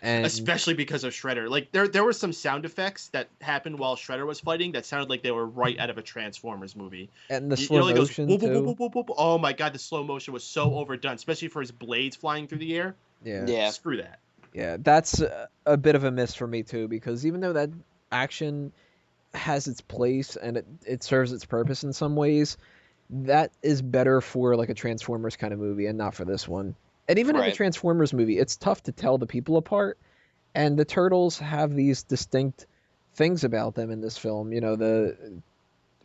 Speaker 3: And especially because of Shredder. Like there were some sound effects that happened while Shredder was fighting that sounded like they were right out of a Transformers movie.
Speaker 1: And the slow motion
Speaker 3: goes,
Speaker 1: too.
Speaker 3: Whoop, whoop, whoop, oh my god, the slow motion was so overdone, especially for his blades flying through the air.
Speaker 1: Yeah.
Speaker 3: Screw that.
Speaker 1: Yeah, that's a bit of a miss for me too, because even though that action has its place and it serves its purpose in some ways, that is better for like a Transformers kind of movie and not for this one. And even in the Transformers movie, it's tough to tell the people apart. And the Turtles have these distinct things about them in this film. You know,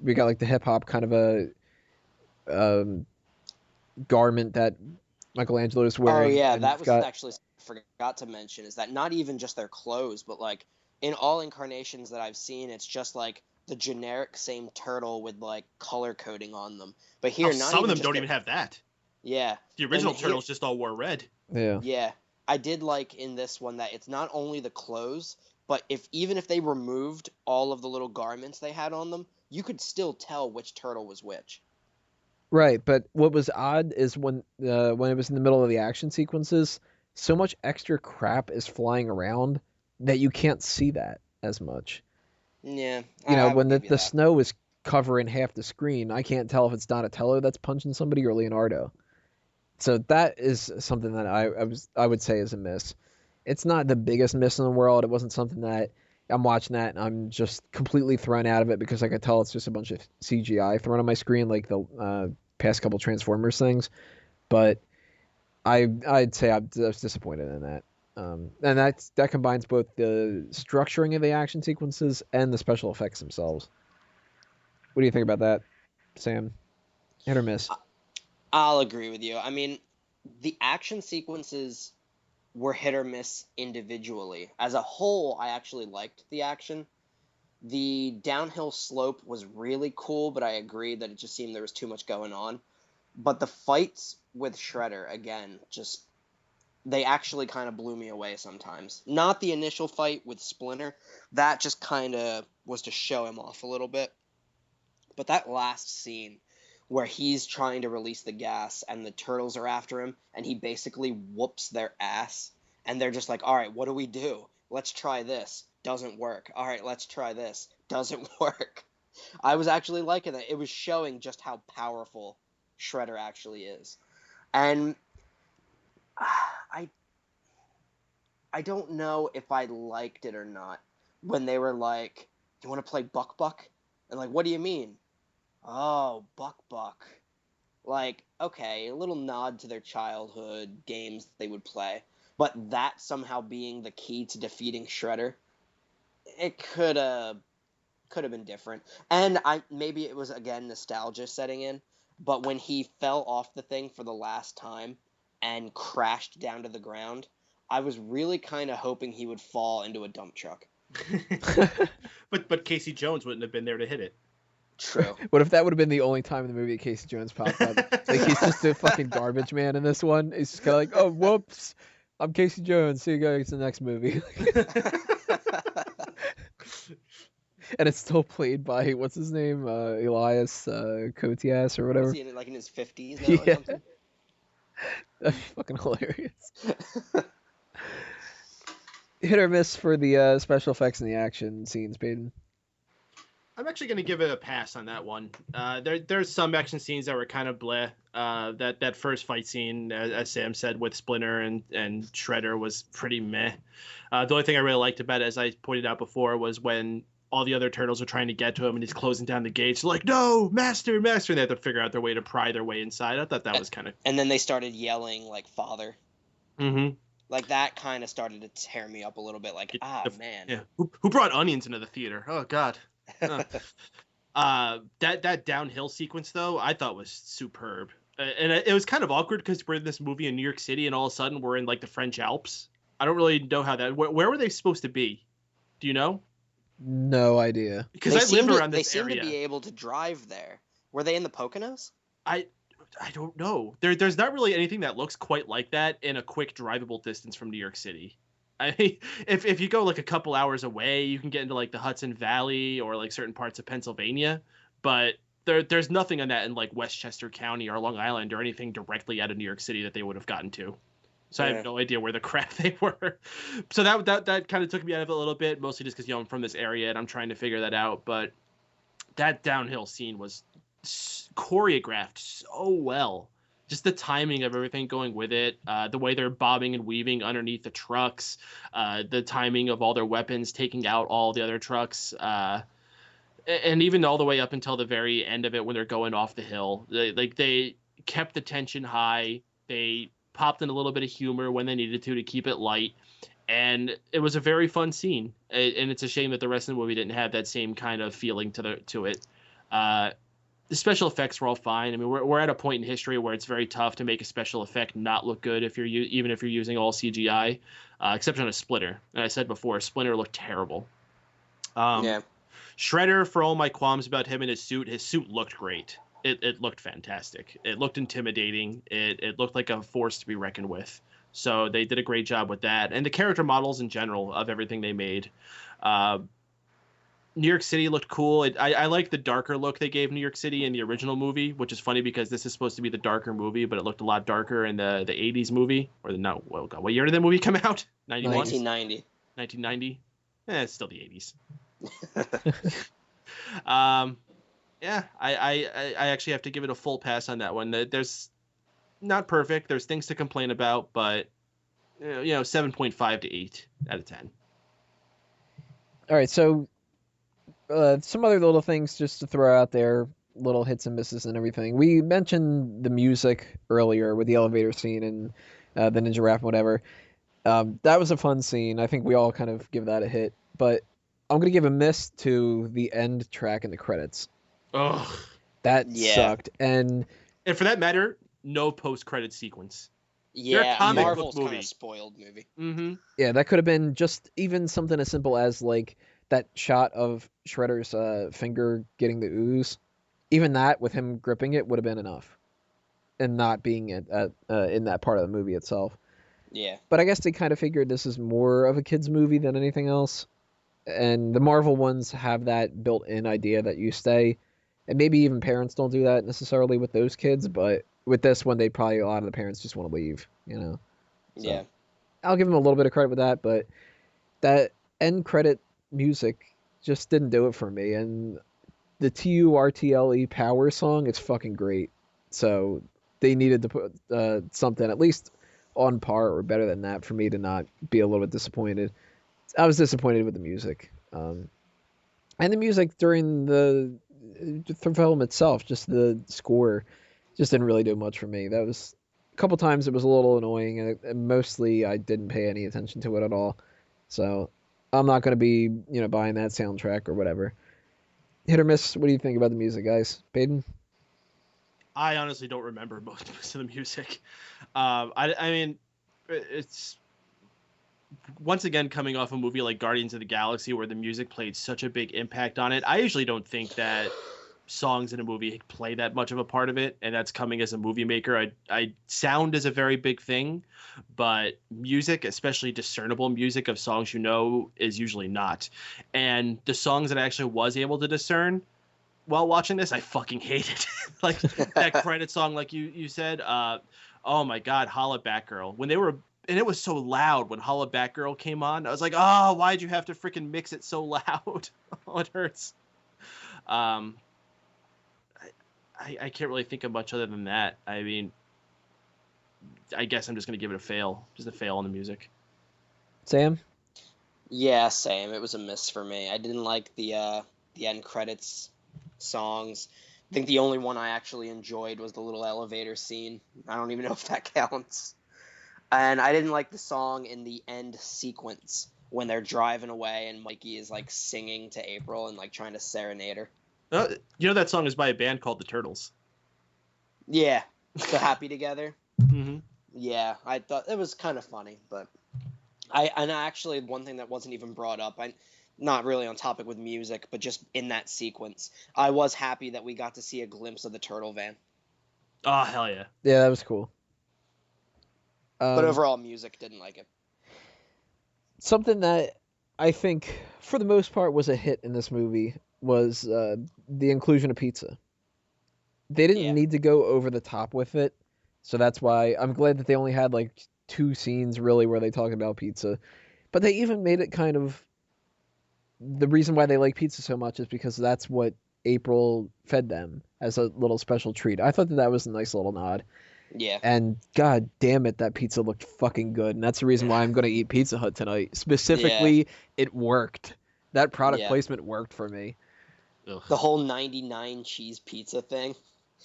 Speaker 1: we got like the hip hop kind of a garment that Michelangelo's wearing.
Speaker 2: Oh yeah, that was actually forgot to mention, is that not even just their clothes, but like in all incarnations that I've seen, it's just like the generic same turtle with like color coding on them. But here,
Speaker 3: some of them don't even have that.
Speaker 2: Yeah.
Speaker 3: The original turtles just all wore red.
Speaker 1: Yeah.
Speaker 2: Yeah. I did like in this one that it's not only the clothes, but even if they removed all of the little garments they had on them, you could still tell which turtle was which.
Speaker 1: Right, but what was odd is when it was in the middle of the action sequences, so much extra crap is flying around that you can't see that as much.
Speaker 2: Yeah.
Speaker 1: When the snow is covering half the screen, I can't tell if it's Donatello that's punching somebody or Leonardo. So that is something that I would say is a miss. It's not the biggest miss in the world. It wasn't something that I'm watching that and I'm just completely thrown out of it because I could tell it's just a bunch of CGI thrown on my screen like the past couple Transformers things. But I'd say I was disappointed in that. And that combines both the structuring of the action sequences and the special effects themselves. What do you think about that, Sam? Hit or miss?
Speaker 2: I'll agree with you. I mean, the action sequences were hit or miss individually. As a whole, I actually liked the action. The downhill slope was really cool, but I agree that it just seemed there was too much going on. But the fights with Shredder, again, they actually kind of blew me away sometimes. Not the initial fight with Splinter. That just kind of was to show him off a little bit. But that last scene where he's trying to release the gas and the turtles are after him and he basically whoops their ass and they're just like, all right, what do we do? Let's try this. Doesn't work. All right, let's try this. Doesn't work. I was actually liking that. It was showing just how powerful Shredder actually is. And I don't know if I liked it or not when they were like, you want to play Buck Buck? And like, what do you mean? Oh, Buck Buck. Like, okay, a little nod to their childhood games they would play. But that somehow being the key to defeating Shredder, it could have been different. And maybe it was, again, nostalgia setting in. But when he fell off the thing for the last time and crashed down to the ground, I was really kind of hoping he would fall into a dump truck.
Speaker 3: But Casey Jones wouldn't have been there to hit it.
Speaker 2: True.
Speaker 1: What if that would have been the only time in the movie Casey Jones popped up? Like, he's just a fucking garbage man in this one. He's just kind of like, oh, whoops, I'm Casey Jones. See you guys in the next movie. And it's still played by, what's his name? Elias Koteas or whatever.
Speaker 2: Was he in his 50s now or something?
Speaker 1: That'd be fucking hilarious. Hit or miss for the special effects and the action scenes, Paden?
Speaker 3: I'm actually going to give it a pass on that one. There's some action scenes that were kind of bleh. That first fight scene, as Sam said, with Splinter and Shredder was pretty meh. The only thing I really liked about it, as I pointed out before, was when all the other turtles are trying to get to him and he's closing down the gates. Like, no, master, and they have to figure out their way to pry their way inside. I thought that was kind of...
Speaker 2: And then they started yelling, like, father.
Speaker 3: Mm-hmm.
Speaker 2: Like, that kind of started to tear me up a little bit. Like, man.
Speaker 3: Yeah. Who brought onions into the theater? Oh, God. That downhill sequence, though, I thought was superb. And it was kind of awkward because we're in this movie in New York City and all of a sudden we're in, like, the French Alps. I don't really know how that... Where were they supposed to be? Do you know?
Speaker 1: No idea.
Speaker 3: Because I live around this area.
Speaker 2: They seem to be able to drive there. Were they in the Poconos?
Speaker 3: I don't know. There's not really anything that looks quite like that in a quick drivable distance from New York City. I mean, if you go like a couple hours away, you can get into like the Hudson Valley or like certain parts of Pennsylvania, but there's nothing on that in like Westchester County or Long Island or anything directly out of New York City that they would have gotten to. So I have no idea where the crap they were. So that kind of took me out of it a little bit, mostly just because I'm from this area and I'm trying to figure that out. But that downhill scene was choreographed so well. Just the timing of everything going with it, the way they're bobbing and weaving underneath the trucks, the timing of all their weapons taking out all the other trucks, and even all the way up until the very end of it when they're going off the hill. They kept the tension high. They popped in a little bit of humor when they needed to keep it light. And it was a very fun scene. And it's a shame that the rest of the movie didn't have that same kind of feeling to it. the special effects were all fine. I mean, we're at a point in history where it's very tough to make a special effect not look good even if you're using all CGI, except on a Splinter. And I said before, Splinter looked terrible.
Speaker 2: Yeah.
Speaker 3: Shredder, for all my qualms about him and his suit looked great. It looked fantastic. It looked intimidating. It looked like a force to be reckoned with. So they did a great job with that. And the character models in general of everything they made. New York City looked cool. I like the darker look they gave New York City in the original movie, which is funny because this is supposed to be the darker movie, but it looked a lot darker in the 80s movie. What year did that movie come out? 91?
Speaker 2: 1990.
Speaker 3: 1990? It's still the 80s. Yeah, I actually have to give it a full pass on that one. There's not perfect. There's things to complain about, but 7.5 to 8 out of 10.
Speaker 1: All right, so some other little things just to throw out there, little hits and misses and everything. We mentioned the music earlier with the elevator scene and the ninja rap and whatever. That was a fun scene. I think we all kind of give that a hit, but I'm going to give a miss to the end track in the credits.
Speaker 3: Ugh.
Speaker 1: That sucked. And
Speaker 3: for that matter, no post-credit sequence.
Speaker 2: Yeah, Marvel's kind of spoiled movie.
Speaker 3: Mm-hmm.
Speaker 1: Yeah, that could have been just even something as simple as like that shot of Shredder's finger getting the ooze. Even that, with him gripping it, would have been enough. And not being in that part of the movie itself.
Speaker 2: Yeah.
Speaker 1: But I guess they kind of figured this is more of a kid's movie than anything else. And the Marvel ones have that built-in idea that you stay. And maybe even parents don't do that necessarily with those kids, but with this one, a lot of the parents just want to leave, So,
Speaker 2: yeah.
Speaker 1: I'll give them a little bit of credit with that, but that end credit music just didn't do it for me. And the TURTLE Power song is fucking great. So they needed to put something at least on par or better than that for me to not be a little bit disappointed. I was disappointed with the music. And the music during the film itself, just the score, just didn't really do much for me. That was a couple times it was a little annoying, and mostly I didn't pay any attention to it at all. So I'm not going to be, buying that soundtrack or whatever. Hit or miss, what do you think about the music, guys? Paden?
Speaker 3: I honestly don't remember most of the music. I mean, it's once again coming off a movie like Guardians of the Galaxy where the music played such a big impact on it. I usually don't think that songs in a movie play that much of a part of it, and that's coming as a movie maker. I sound is a very big thing, but music, especially discernible music of songs is usually not. And the songs that I actually was able to discern while watching this, I fucking hated. Like that credit song, like you said, oh my god, Holla Batgirl. And it was so loud when Holla Batgirl came on. I was like, oh, why'd you have to freaking mix it so loud? Oh, it hurts. I can't really think of much other than that. I mean, I guess I'm just going to give it a fail. Just a fail on the music.
Speaker 1: Sam?
Speaker 2: Yeah, same. It was a miss for me. I didn't like the end credits songs. I think the only one I actually enjoyed was the little elevator scene. I don't even know if that counts. And I didn't like the song in the end sequence when they're driving away and Mikey is like singing to April and like trying to serenade her.
Speaker 3: That song is by a band called the Turtles.
Speaker 2: Yeah, so Happy Together.
Speaker 3: Mm-hmm.
Speaker 2: Yeah, I thought it was kind of funny, but actually one thing that wasn't even brought up, not really on topic with music, but just in that sequence, I was happy that we got to see a glimpse of the turtle van.
Speaker 3: Oh, hell yeah.
Speaker 1: Yeah, that was cool.
Speaker 2: But overall, music, didn't like it.
Speaker 1: Something that I think, for the most part, was a hit in this movie was the inclusion of pizza. They didn't need to go over the top with it, so that's why I'm glad that they only had like 2 scenes really where they talk about pizza. But they even made it kind of the reason why they like pizza so much is because that's what April fed them as a little special treat. I thought that was a nice little nod.
Speaker 2: Yeah.
Speaker 1: And god damn it, that pizza looked fucking good. And that's the reason why I'm going to eat Pizza Hut tonight. Specifically, it worked. That product placement worked for me.
Speaker 3: Ugh.
Speaker 2: The whole 99 cheese pizza thing.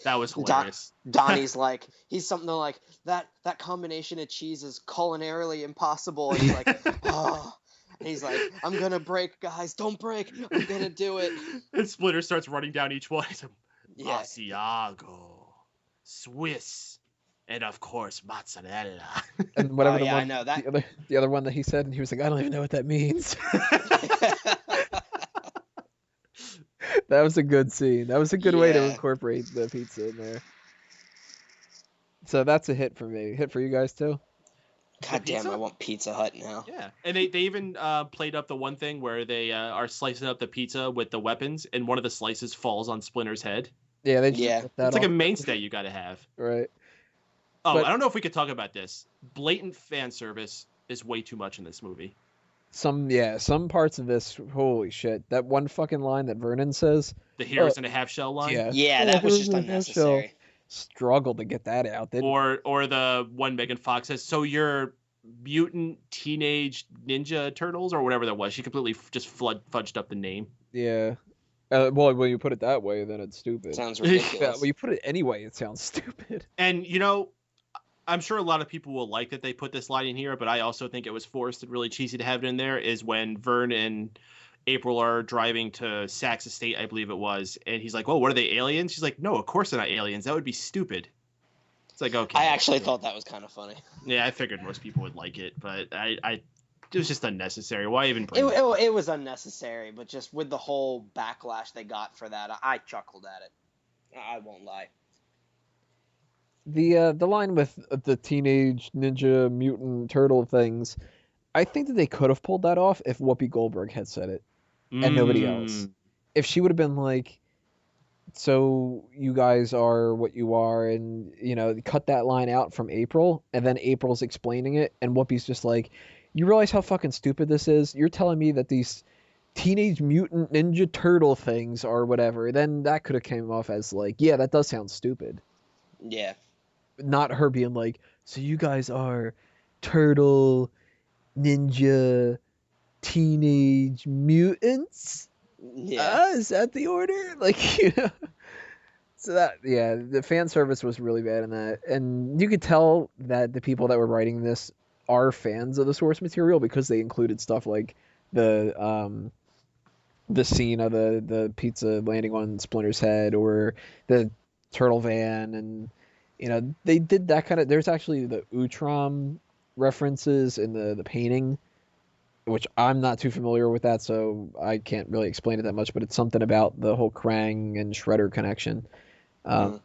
Speaker 3: That was hilarious.
Speaker 2: Donnie's like, he's something like, that combination of cheese is culinarily impossible. And he's like, oh. And he's like, I'm going to break, guys. Don't break. I'm going to do it.
Speaker 3: And Splinter starts running down each one. He's like,
Speaker 2: Yeah.
Speaker 3: Asiago, Swiss, and of course mozzarella.
Speaker 1: And whatever
Speaker 2: I know that.
Speaker 1: the other one that he said, and he was like, I don't even know what that means. That was a good scene. That was a good way to
Speaker 2: Yeah.
Speaker 1: incorporate the pizza in there. So that's a hit for me. Hit for you guys too?
Speaker 2: God damn, I want Pizza Hut now.
Speaker 3: Yeah, and they even played up the one thing where they are slicing up the pizza with the weapons, and one of the slices falls on Splinter's head.
Speaker 1: Yeah, they
Speaker 2: Yeah.
Speaker 1: just that
Speaker 3: It's like a
Speaker 1: off.
Speaker 3: mainstay you got to have.
Speaker 1: Right.
Speaker 3: Oh,
Speaker 1: But-
Speaker 3: I don't know if we could talk about this. Blatant fan service is way too much in this movie.
Speaker 1: Some parts of this, holy shit. That one fucking line that Vernon says.
Speaker 3: The heroes in a half shell line.
Speaker 1: Yeah.
Speaker 2: Yeah, that was just unnecessary.
Speaker 1: Struggled to get that out.
Speaker 3: Or the one Megan Fox says, so you're mutant teenage ninja turtles or whatever that was. She completely just fudged up the name.
Speaker 1: Yeah. Well, when you put it that way, then it's stupid.
Speaker 2: Sounds
Speaker 1: Yeah,
Speaker 2: ridiculous.
Speaker 1: when you put it anyway, it sounds stupid.
Speaker 3: And, you know, I'm sure a lot of people will like that they put this line in here, but I also think it was forced and really cheesy to have it in there, is when Vern and April are driving to Sack's estate, I believe it was, and he's like, "Oh, what are they, aliens?" She's like, "No, of course they're not aliens. That would be stupid." It's like, okay.
Speaker 2: I actually thought that was kind of funny.
Speaker 3: Yeah, I figured most people would like it, but it was just unnecessary. Why even bring it?
Speaker 2: It was unnecessary, but just with the whole backlash they got for that, I chuckled at it. I won't lie.
Speaker 1: The line with the Teenage Ninja Mutant Turtle things, I think that they could have pulled that off if Whoopi Goldberg had said it and nobody else. If she would have been like, so you guys are what you are, and, you know, cut that line out from April, and then April's explaining it, and Whoopi's just like, you realize how fucking stupid this is? You're telling me that these Teenage Mutant Ninja Turtle things are whatever. Then that could have came off as like, yeah, that does sound stupid.
Speaker 2: Yeah.
Speaker 1: Not her being like, so you guys are turtle, ninja, teenage mutants?
Speaker 2: Yeah.
Speaker 1: Is that the order? Like, you know. So that, yeah, the fan service was really bad in that. And you could tell that the people that were writing this are fans of the source material because they included stuff like the scene of the pizza landing on Splinter's head, or the turtle van, and, you know, they did that kind of. There's actually the Utrom references in the painting, which I'm not too familiar with that, so I can't really explain it that much, but it's something about the whole Krang and Shredder connection. So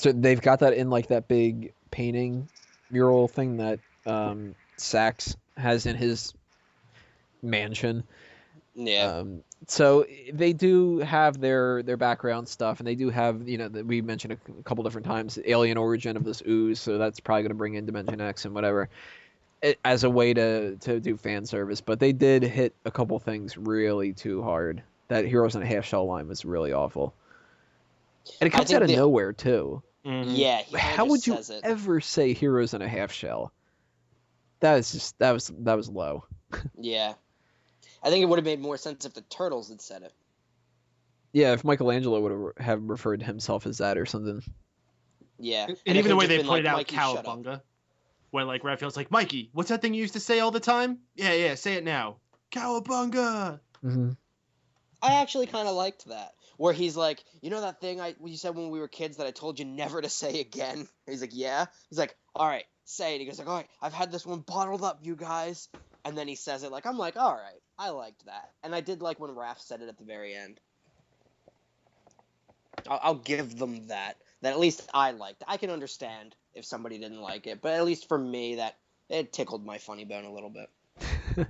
Speaker 1: they've got that in like that big painting mural thing that Sachs has in his mansion.
Speaker 2: Yeah.
Speaker 1: So they do have their background stuff, and they do have, you know, we mentioned a couple different times, the alien origin of this ooze, so that's probably going to bring in Dimension X and whatever, as a way to do fan service. But they did hit a couple things really too hard. That Heroes in a Half Shell line was really awful. And it comes out of nowhere, too.
Speaker 3: Mm-hmm.
Speaker 2: Yeah.
Speaker 1: How would you ever say Heroes in a Half Shell? That was low.
Speaker 2: Yeah. I think it would have made more sense if the Turtles had said it.
Speaker 1: Yeah, if Michelangelo would have referred to himself as that or something.
Speaker 2: Yeah.
Speaker 3: And even the way they
Speaker 2: put
Speaker 3: pointed out Cowabunga, when like Raphael's like, Mikey, what's that thing you used to say all the time? Yeah, say it now. Cowabunga.
Speaker 1: Mm-hmm.
Speaker 2: I actually kind of liked that. Where he's like, you know that thing you said when we were kids that I told you never to say again? He's like, yeah. He's like, all right, say it. He goes like, all right, I've had this one bottled up, you guys. And then he says it like, I'm like, all right, I liked that. And I did like when Raph said it at the very end. I'll give them that. That at least I liked. I can understand if somebody didn't like it, but at least for me, that it tickled my funny bone a little bit.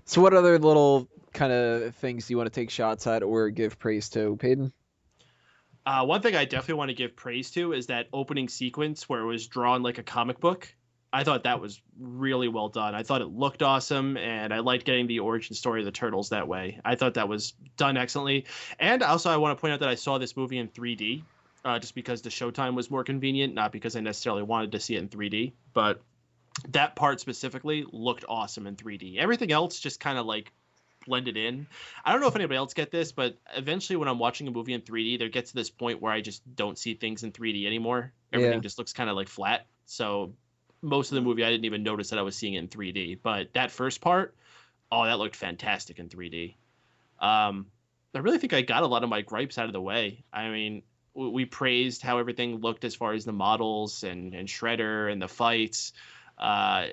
Speaker 1: So what other little kind of things do you want to take shots at or give praise to, Paden?
Speaker 3: One thing I definitely want to give praise to is that opening sequence where it was drawn like a comic book. I thought that was really well done. I thought it looked awesome, and I liked getting the origin story of the Turtles that way. I thought that was done excellently. And also, I want to point out that I saw this movie in 3D, just because the showtime was more convenient, not because I necessarily wanted to see it in 3D. But that part specifically looked awesome in 3D. Everything else just kind of like blended in. I don't know if anybody else get this, but eventually when I'm watching a movie in 3D, there gets to this point where I just don't see things in 3D anymore. Everything just looks kind of like flat. So most of the movie, I didn't even notice that I was seeing it in 3D. But that first part, oh, that looked fantastic in 3D. I really think I got a lot of my gripes out of the way. I mean, we praised how everything looked as far as the models and Shredder and the fights. The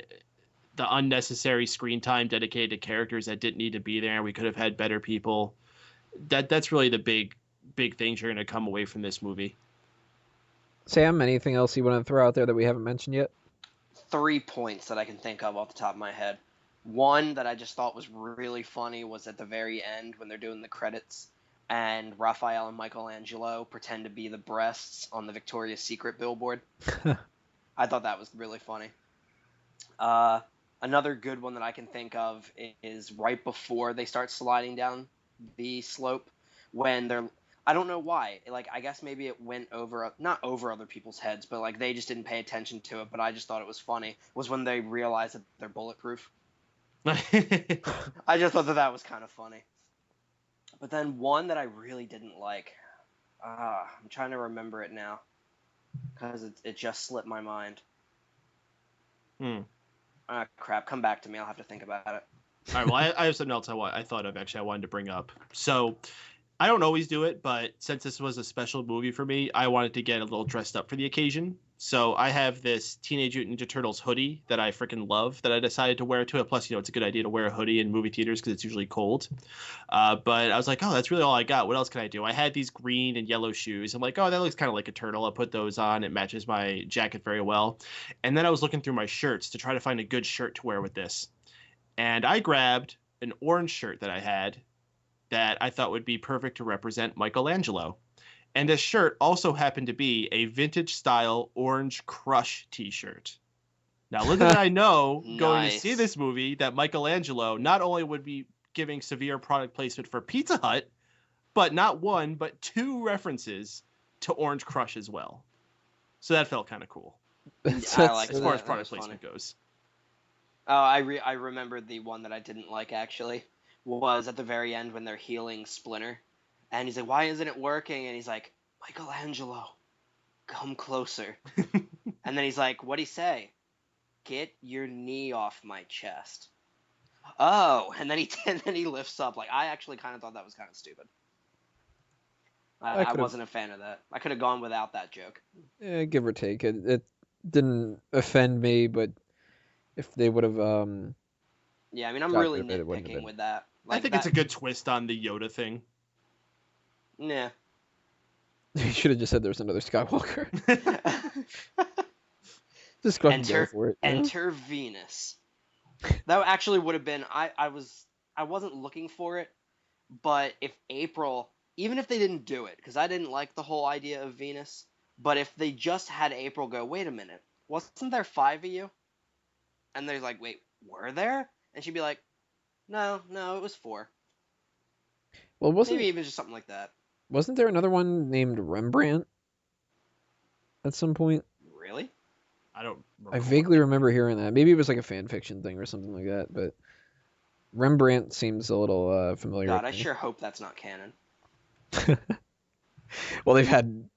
Speaker 3: unnecessary screen time dedicated to characters that didn't need to be there. We could have had better people. That's really the big things you're going to come away from this movie.
Speaker 1: Sam, anything else you want to throw out there that we haven't mentioned yet?
Speaker 2: 3 points that I can think of off the top of my head. One that I just thought was really funny was at the very end when they're doing the credits and Raphael and Michelangelo pretend to be the breasts on the Victoria's Secret billboard. I thought that was really funny. Another good one that I can think of is right before they start sliding down the slope when they're, I don't know why, like, I guess maybe it went over, not over other people's heads, but like they just didn't pay attention to it, but I just thought it was funny, was when they realized that they're bulletproof. I just thought that was kind of funny. But then one that I really didn't like, I'm trying to remember it now because it just slipped my mind. Crap, come back to me. I'll have to think about it.
Speaker 3: All right, well, I have something else I thought of, actually, I wanted to bring up. So I don't always do it, but since this was a special movie for me, I wanted to get a little dressed up for the occasion. So I have this Teenage Mutant Ninja Turtles hoodie that I freaking love that I decided to wear to it. Plus, it's a good idea to wear a hoodie in movie theaters because it's usually cold. But I was like, oh, that's really all I got. What else can I do? I had these green and yellow shoes. I'm like, oh, that looks kind of like a turtle. I'll put those on. It matches my jacket very well. And then I was looking through my shirts to try to find a good shirt to wear with this. And I grabbed an orange shirt that I had that I thought would be perfect to represent Michelangelo. And this shirt also happened to be a vintage style orange Crush t-shirt. Now, little did I know going to see this movie that Michelangelo not only would be giving severe product placement for Pizza Hut, but not one, but 2 references to Orange Crush as well. So that felt kind of cool.
Speaker 2: I like
Speaker 3: as far as product placement goes.
Speaker 2: Oh, I remembered the one that I didn't like, actually, was at the very end when they're healing Splinter. And he's like, why isn't it working? And he's like, Michelangelo, come closer. And then he's like, what'd he say? Get your knee off my chest. Oh, and then he lifts up. Like, I actually kind of thought that was kind of stupid. I wasn't a fan of that. I could have gone without that joke.
Speaker 1: Yeah, give or take. It didn't offend me, but if they would have...
Speaker 2: yeah, I mean, I'm really nitpicking with that.
Speaker 3: Like, I think it's a good twist on the Yoda thing.
Speaker 2: Yeah.
Speaker 1: You should have just said there's another Skywalker. Just go ahead and go for it.
Speaker 2: Enter Venus. That actually would have been... I wasn't looking for it, but if April... Even if they didn't do it, because I didn't like the whole idea of Venus, but if they just had April go, wait a minute, wasn't there 5 of you? And they're like, wait, were there? And she'd be like, no, it was 4.
Speaker 1: Well,
Speaker 2: maybe even just something like that.
Speaker 1: Wasn't there another one named Rembrandt at some point?
Speaker 2: Really?
Speaker 1: I vaguely remember hearing that. Maybe it was like a fan fiction thing or something like that, but Rembrandt seems a little familiar.
Speaker 2: God, I sure hope that's not canon.
Speaker 1: Well, they've had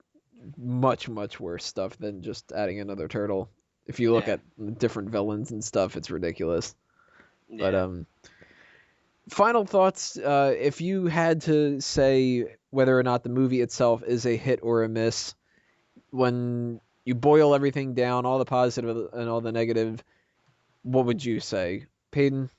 Speaker 1: much, much worse stuff than just adding another turtle. If you look at different villains and stuff, it's ridiculous. Yeah. But final thoughts, if you had to say whether or not the movie itself is a hit or a miss, when you boil everything down, all the positive and all the negative, what would you say? Paden?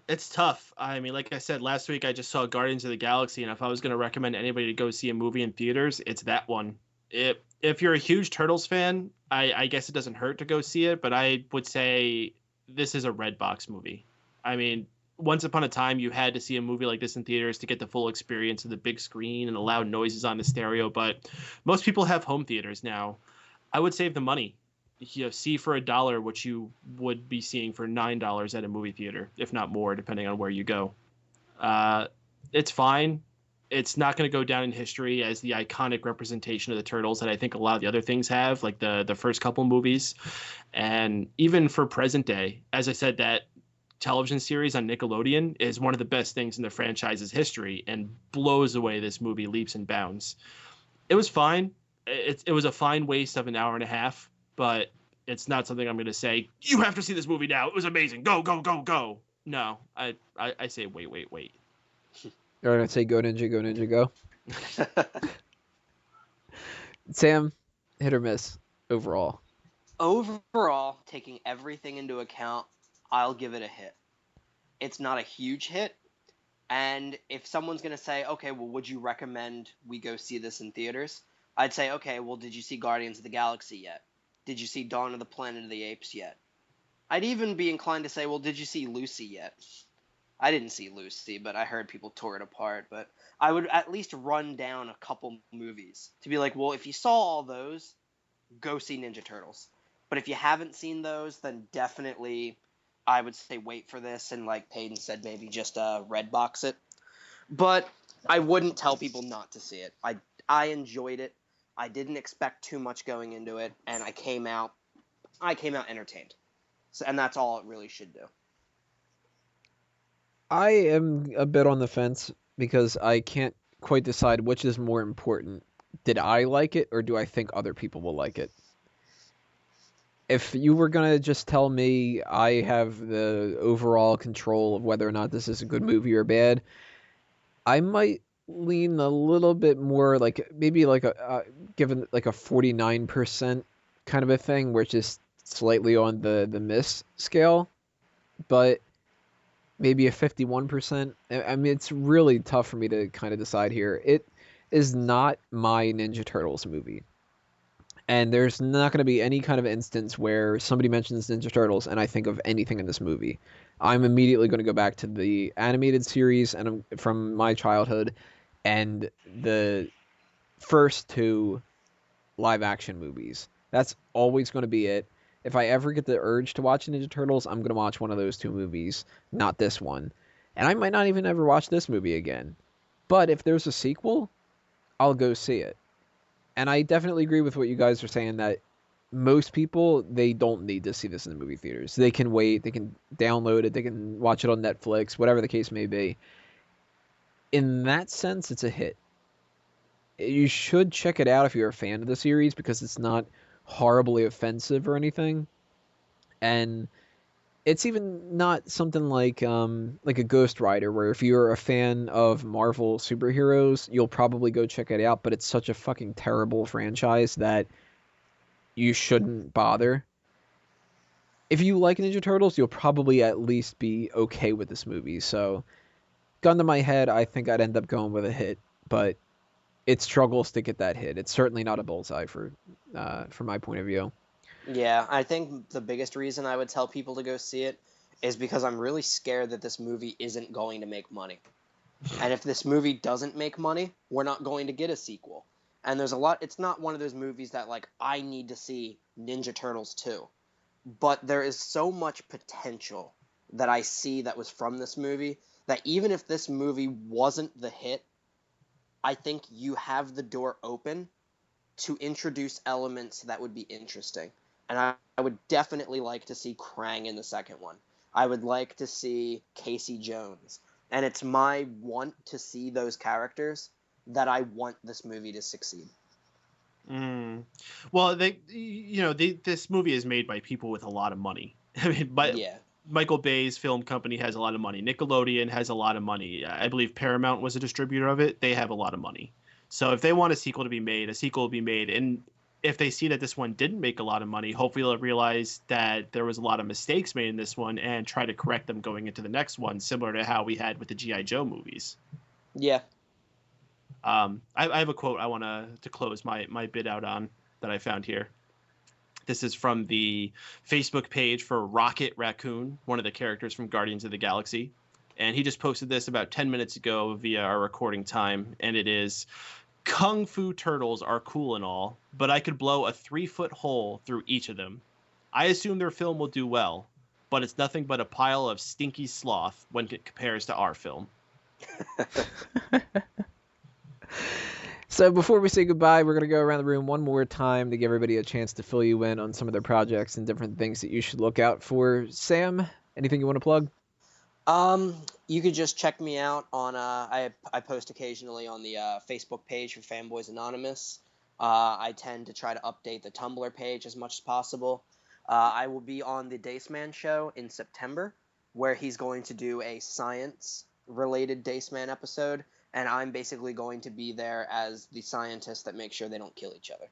Speaker 3: It's tough. I mean, like I said, last week I just saw Guardians of the Galaxy, and if I was going to recommend anybody to go see a movie in theaters, it's that one. If you're a huge Turtles fan, I guess it doesn't hurt to go see it, but I would say this is a red box movie. I mean, once upon a time, you had to see a movie like this in theaters to get the full experience of the big screen and the loud noises on the stereo, but most people have home theaters now. I would save the money. See for $1 what you would be seeing for $9 at a movie theater, if not more, depending on where you go. It's fine. It's not going to go down in history as the iconic representation of the Turtles that I think a lot of the other things have, like the first couple movies. And even for present day, as I said, that television series on Nickelodeon is one of the best things in the franchise's history and blows away this movie leaps and bounds. It was fine. It was a fine waste of an hour and a half, but it's not something I'm going to say, you have to see this movie now. It was amazing. Go, go, go, go. No, I say wait.
Speaker 1: Or I'd say go Ninja, go. Sam, hit or miss overall?
Speaker 2: Overall, taking everything into account, I'll give it a hit. It's not a huge hit. And if someone's going to say, okay, well, would you recommend we go see this in theaters? I'd say, okay, well, did you see Guardians of the Galaxy yet? Did you see Dawn of the Planet of the Apes yet? I'd even be inclined to say, well, did you see Lucy yet? I didn't see Lucy, but I heard people tore it apart. But I would at least run down a couple movies to be like, well, if you saw all those, go see Ninja Turtles. But if you haven't seen those, then definitely I would say wait for this, and like Paden said, maybe just red box it. But I wouldn't tell people not to see it. I enjoyed it. I didn't expect too much going into it, and I came out entertained. So, and that's all it really should do.
Speaker 1: I am a bit on the fence because I can't quite decide which is more important. Did I like it, or do I think other people will like it? If you were going to just tell me I have the overall control of whether or not this is a good movie or bad, I might lean a little bit more like maybe like given like a 49% kind of a thing, which is slightly on the miss scale, but maybe a 51%. I mean, it's really tough for me to kind of decide here. It is not my Ninja Turtles movie. And there's not going to be any kind of instance where somebody mentions Ninja Turtles and I think of anything in this movie. I'm immediately going to go back to the animated series and from my childhood and the first two live action movies. That's always going to be it. If I ever get the urge to watch Ninja Turtles, I'm going to watch one of those two movies, not this one. And I might not even ever watch this movie again. But if there's a sequel, I'll go see it. And I definitely agree with what you guys are saying that most people, they don't need to see this in the movie theaters. They can wait, they can download it, they can watch it on Netflix, whatever the case may be. In that sense, it's a hit. You should check it out if you're a fan of the series because it's not horribly offensive or anything. And it's even not something like a Ghost Rider where if you're a fan of Marvel superheroes, you'll probably go check it out, but it's such a fucking terrible franchise that you shouldn't bother. If you like Ninja Turtles, you'll probably at least be okay with this movie. So, gun to my head, I think I'd end up going with a hit, but it struggles to get that hit. It's certainly not a bullseye from my point of view.
Speaker 2: Yeah, I think the biggest reason I would tell people to go see it is because I'm really scared that this movie isn't going to make money. And if this movie doesn't make money, we're not going to get a sequel. And there's a lot, it's not one of those movies that, like, I need to see Ninja Turtles 2. But there is so much potential that I see that was from this movie that even if this movie wasn't the hit, I think you have the door open to introduce elements that would be interesting. And I would definitely like to see Krang in the second one. I would like to see Casey Jones. And it's my want to see those characters that I want this movie to succeed.
Speaker 3: Well, this movie is made by people with a lot of money. I mean, Michael Bay's film company has a lot of money. Nickelodeon has a lot of money. I believe Paramount was a distributor of it. They have a lot of money. So if they want a sequel to be made, a sequel will be made. And if they see that this one didn't make a lot of money, hopefully they'll realize that there was a lot of mistakes made in this one and try to correct them going into the next one, similar to how we had with the G.I. Joe movies.
Speaker 2: Yeah.
Speaker 3: I have a quote I want to close my bit out on that I found here. This is from the Facebook page for Rocket Raccoon, one of the characters from Guardians of the Galaxy. And he just posted this about 10 minutes ago via our recording time. And it is, Kung Fu turtles are cool and all, but I could blow a 3-foot hole through each of them. I assume their film will do well, but it's nothing but a pile of stinky sloth when it compares to our film.
Speaker 1: So before we say goodbye, we're going to go around the room one more time to give everybody a chance to fill you in on some of their projects and different things that you should look out for. Sam, anything you want to plug?
Speaker 2: You could just check me out on, I post occasionally on the Facebook page for Fanboys Anonymous. I tend to try to update the Tumblr page as much as possible. I will be on the Daceman show in September, where he's going to do a science related Daceman episode, and I'm basically going to be there as the scientist that makes sure they don't kill each other.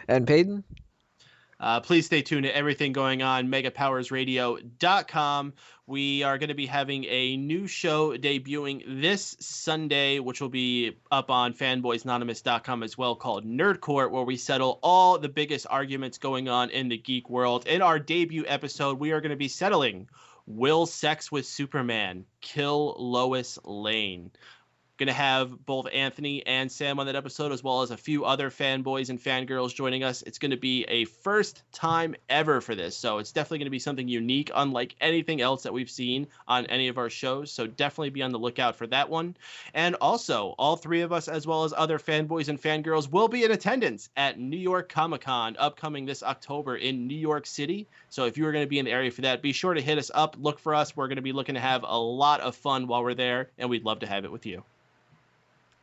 Speaker 1: And Paden?
Speaker 3: Please stay tuned to everything going on megapowersradio.com. We are going to be having a new show debuting this Sunday, which will be up on fanboysanonymous.com as well, called Nerd Court, where we settle all the biggest arguments going on in the geek world. In our debut episode, we are going to be settling, will sex with Superman kill Lois Lane? Going to have both Anthony and Sam on that episode, as well as a few other fanboys and fangirls joining us. It's going to be a first time ever for this, so it's definitely going to be something unique, unlike anything else that we've seen on any of our shows, so definitely be on the lookout for that one. And also, all three of us, as well as other fanboys and fangirls, will be in attendance at New York Comic-Con, upcoming this October in New York City. So if you are going to be in the area for that, be sure to hit us up, look for us. We're going to be looking to have a lot of fun while we're there, and we'd love to have it with you.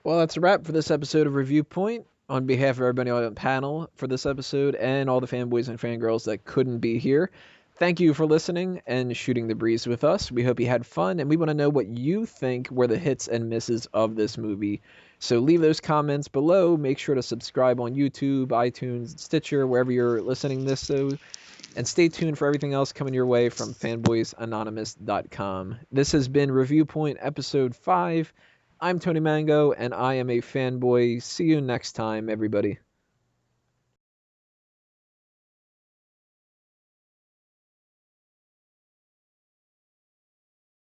Speaker 1: Well, that's a wrap for this episode of Review Point. On behalf of everybody on the panel for this episode and all the fanboys and fangirls that couldn't be here, thank you for listening and shooting the breeze with us. We hope you had fun, and we want to know what you think were the hits and misses of this movie. So leave those comments below. Make sure to subscribe on YouTube, iTunes, Stitcher, wherever you're listening this to. And stay tuned for everything else coming your way from fanboysanonymous.com. This has been Review Point Episode 5. I'm Tony Mango, and I am a fanboy. See you next time, everybody.